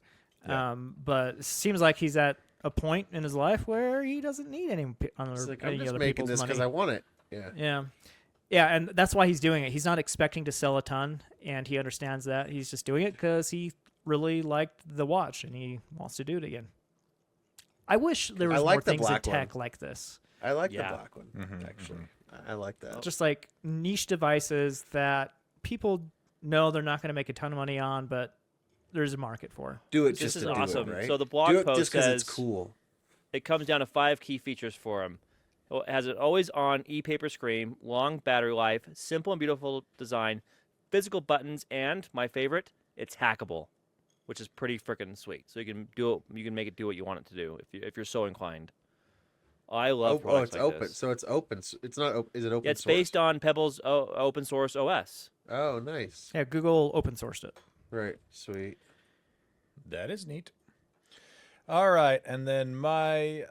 Yeah.
but it seems like he's at a point in his life where he doesn't need any
It's like, I'm
any
just
other
making
people's
this
money.
because I want it. Yeah.
Yeah, and that's why he's doing it. He's not expecting to sell a ton, and he understands that. He's just doing it because he really liked the watch, and he wants to do it again. I wish there
I
was
like
more
the
things in
black
tech
one.
like this.
I like
Yeah.
the black one,
Mhm,
actually. I like that.
Just like niche devices that people know they're not going to make a ton of money on, but there's a market for.
Do it
This
just
is
to do
awesome.
it, right?
So the blog
do it
post
just because it's
says-
cool.
It comes down to 5 key features for him. It has an always-on e-paper screen, long battery life, simple and beautiful design, physical buttons, and my favorite, it's hackable, which is pretty freaking sweet. So you can do it. You can make it do what you want it to do if you're so inclined. I love products
It's
like
open.
this.
So it's open. It's not. Is it open?
Yeah, it's
source?
based on Pebble's open source OS.
Oh, nice.
Yeah, Google open sourced it.
Right. Sweet.
That is neat. All right, and then my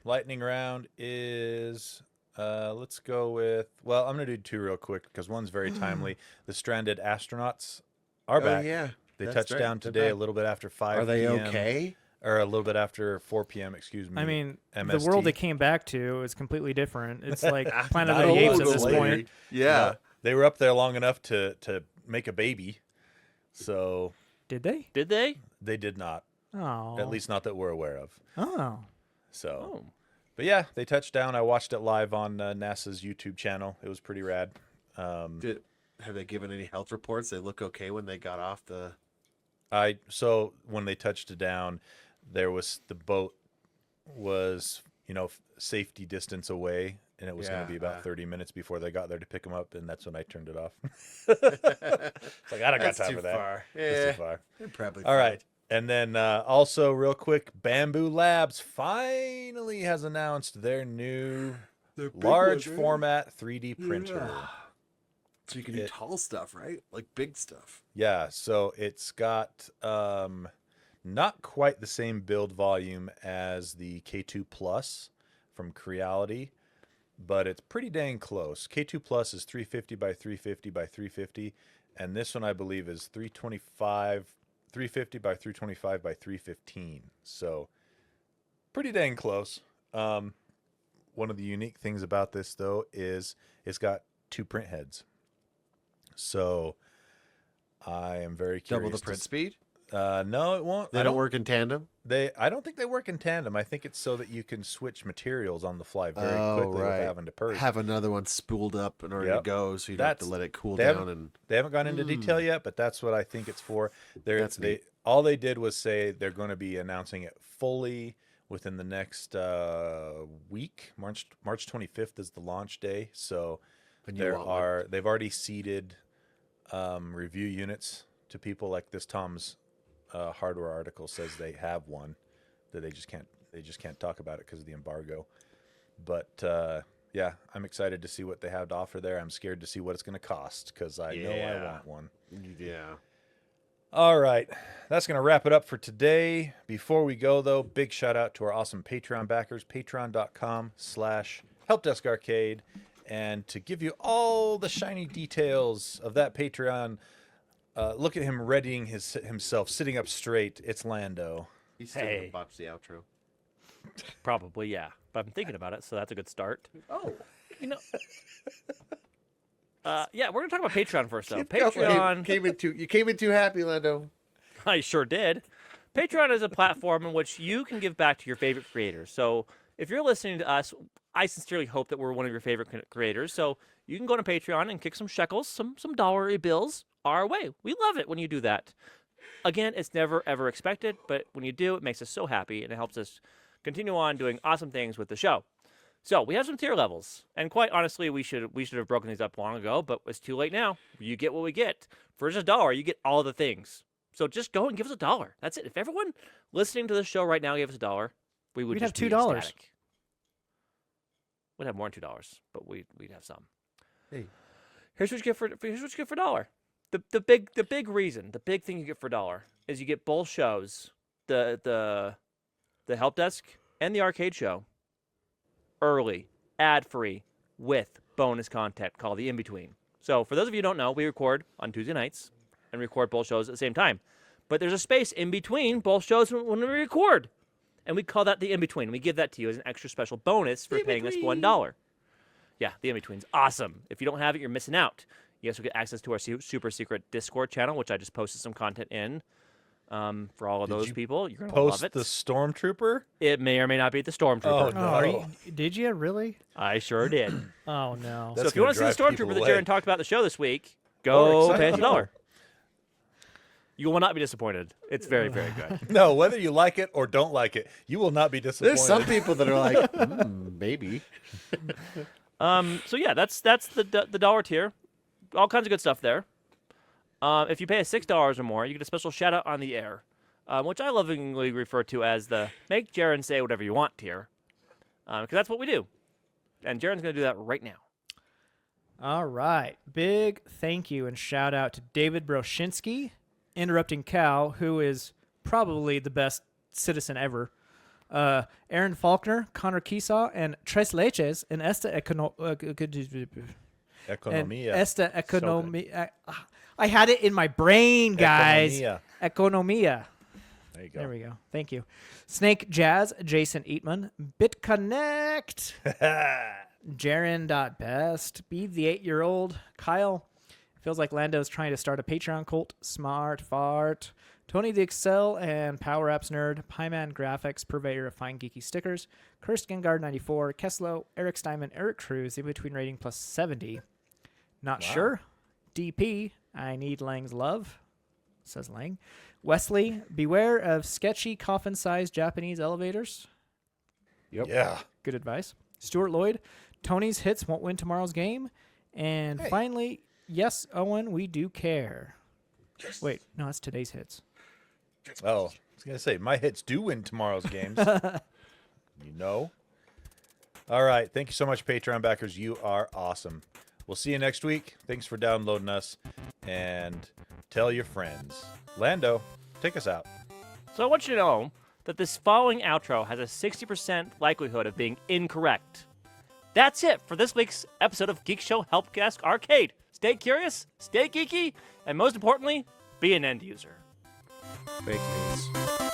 lightning round is let's go with, well, I'm gonna do 2 real quick because one's very timely. The stranded astronauts are
Oh
back.
yeah.
They
That's
touched
right.
down
They're
today a
back.
little bit after 5
Are they
p.m.
okay?
or a little bit after 4 p.m. Excuse me.
I mean, the
MST.
world they came back to is completely different. It's like Planet of
Not
the Apes at
totally.
this point.
Yeah.
They were up there long enough to make a baby. So
Did they?
Did they?
they did not.
Oh.
At least not that we're aware of.
Oh.
So,
Oh.
but yeah, they touched down. I watched it live on NASA's YouTube channel. It was pretty rad.
Have they given any health reports? They look okay when they got off the.
So when they touched it down, the boat was safety distance away, and it was going to be about 30 minutes before they got there to pick them up, and that's when I turned it off. It's like I don't got
That's
time
too
for that.
far.
That's
Yeah.
too far.
They're probably
All right. And then also, real quick, Bamboo Labs finally has announced their new large format 3D printer.
So you can do tall stuff, right? Like big stuff.
Yeah, so it's got not quite the same build volume as the K2 Plus from Creality, but it's pretty dang close. K2 Plus is 350 by 350 by 350, and this one I believe is 350 by 325 by 315. So pretty dang close. One of the unique things about this though is it's got 2 print heads. So I am very curious.
Double the print speed.
No, it won't.
They don't work in tandem.
I don't think they work in tandem. I think it's so that you can switch materials on the fly very quickly without having to purge.
Have another one spooled up in order to go, so you don't have to let it cool down. And
they haven't gone into detail yet, but that's what I think it's for. All they did was say they're going to be announcing it fully within the next week. March 25th is the launch day, so they've already seeded review units to people. Like this Tom's hardware article says they have one that they just can't talk about it because of the embargo. But yeah, I'm excited to see what they have to offer there. I'm scared to see what it's going to cost because I know I want one.
Yeah.
All right, that's going to wrap it up for today. Before we go, though, big shout out to our awesome Patreon backers, patreon.com/helpdeskarcade. And to give you all the shiny details of that Patreon, look at him readying himself, sitting up straight. It's Lando.
He's still gonna botch the outro.
Probably, yeah. But I'm thinking about it, so that's a good start.
Oh.
Yeah, we're going to talk about Patreon first, though. Patreon.
You came in too happy, Lando.
I sure did. Patreon is a platform in which you can give back to your favorite creators. So if you're listening to us, I sincerely hope that we're one of your favorite creators. So you can go to Patreon and kick some shekels, some dollar bills our way. We love it when you do that. Again, it's never, ever expected, but when you do, it makes us so happy, and it helps us continue on doing awesome things with the show. So we have some tier levels, and quite honestly, we should have broken these up long ago, but it's too late now. You get what we get. For just $1, you get all the things. So just go and give us $1. That's it. If everyone listening to the show right now gave us $1, we'd
have
just be
$2.
ecstatic. We'd have more than $2, but we'd have some.
Hey,
here's what you get for $1. The big reason, the big thing you get for $1 is you get both shows, the Helpdesk and the Arcade Show, early, ad-free, with bonus content called the In-Between. So for those of you who don't know, we record on Tuesday nights and record both shows at the same time. But there's a space in between both shows when we record. And we call that the In-Between. We give that to you as an extra special bonus for paying us $1. Yeah, the In-Between's awesome. If you don't have it, you're missing out. You also get access to our super secret Discord channel, which I just posted some content in. For all of those people, you're gonna love it.
The Stormtrooper?
It may or may not be the Stormtrooper.
Oh, no.
Did you really?
I sure did.
Oh no.
So if you want to see the
drive people
Stormtrooper that
away.
Jaron talked about in the show this week,
Or
go
excite
pay us
people.
$1. You will not be disappointed. It's very, very good.
No, whether you like it or don't like it, you will not be disappointed.
there's some people that are like, maybe.
So yeah, that's the $1 tier. All kinds of good stuff there. If you pay us $6 or more, you get a special shout out on the air, which I lovingly refer to as the "Make Jaron Say Whatever You Want" tier, because that's what we do, and Jaron's going to do that right now.
All right. Big thank you and shout out to David Broshinsky, Interrupting Cow, who is probably the best citizen ever. Aaron Faulkner, Connor Keesaw, and Tres Leches and Esta Economia. I had it in my brain, guys.
Economia.
Economia.
There you go.
There we go. Thank you. Snake Jazz, Jason Eatman, BitConnect, Jaren.best, Be the 8-year-old, Kyle. Feels like Lando's trying to start a Patreon cult. Smart Fart. Tony the Excel and Power Apps Nerd. Pyman Graphics, purveyor of fine geeky stickers. Cursed Gengard 94. Keslo. Eric Steinman. Eric Cruz. In between rating plus 70. Not
Wow.
sure. DP. I need Lang's love. Says Lang. Wesley. Beware of sketchy coffin-sized Japanese elevators.
Yep.
Yeah.
Good advice. Stuart Lloyd. Tony's hits won't win tomorrow's game. And
Hey.
finally, yes, Owen, we do care. Wait, no, that's today's hits.
Oh, I was going to say, my hits do win tomorrow's games. You know? All right. Thank you so much, Patreon backers. You are awesome. We'll see you next week. Thanks for downloading us. And tell your friends. Lando, take us out.
So I want you to know that this following outro has a 60% likelihood of being incorrect. That's it for this week's episode of Geek Show Helpdesk Arcade. Stay curious, stay geeky, and most importantly, be an end user.
Fake news.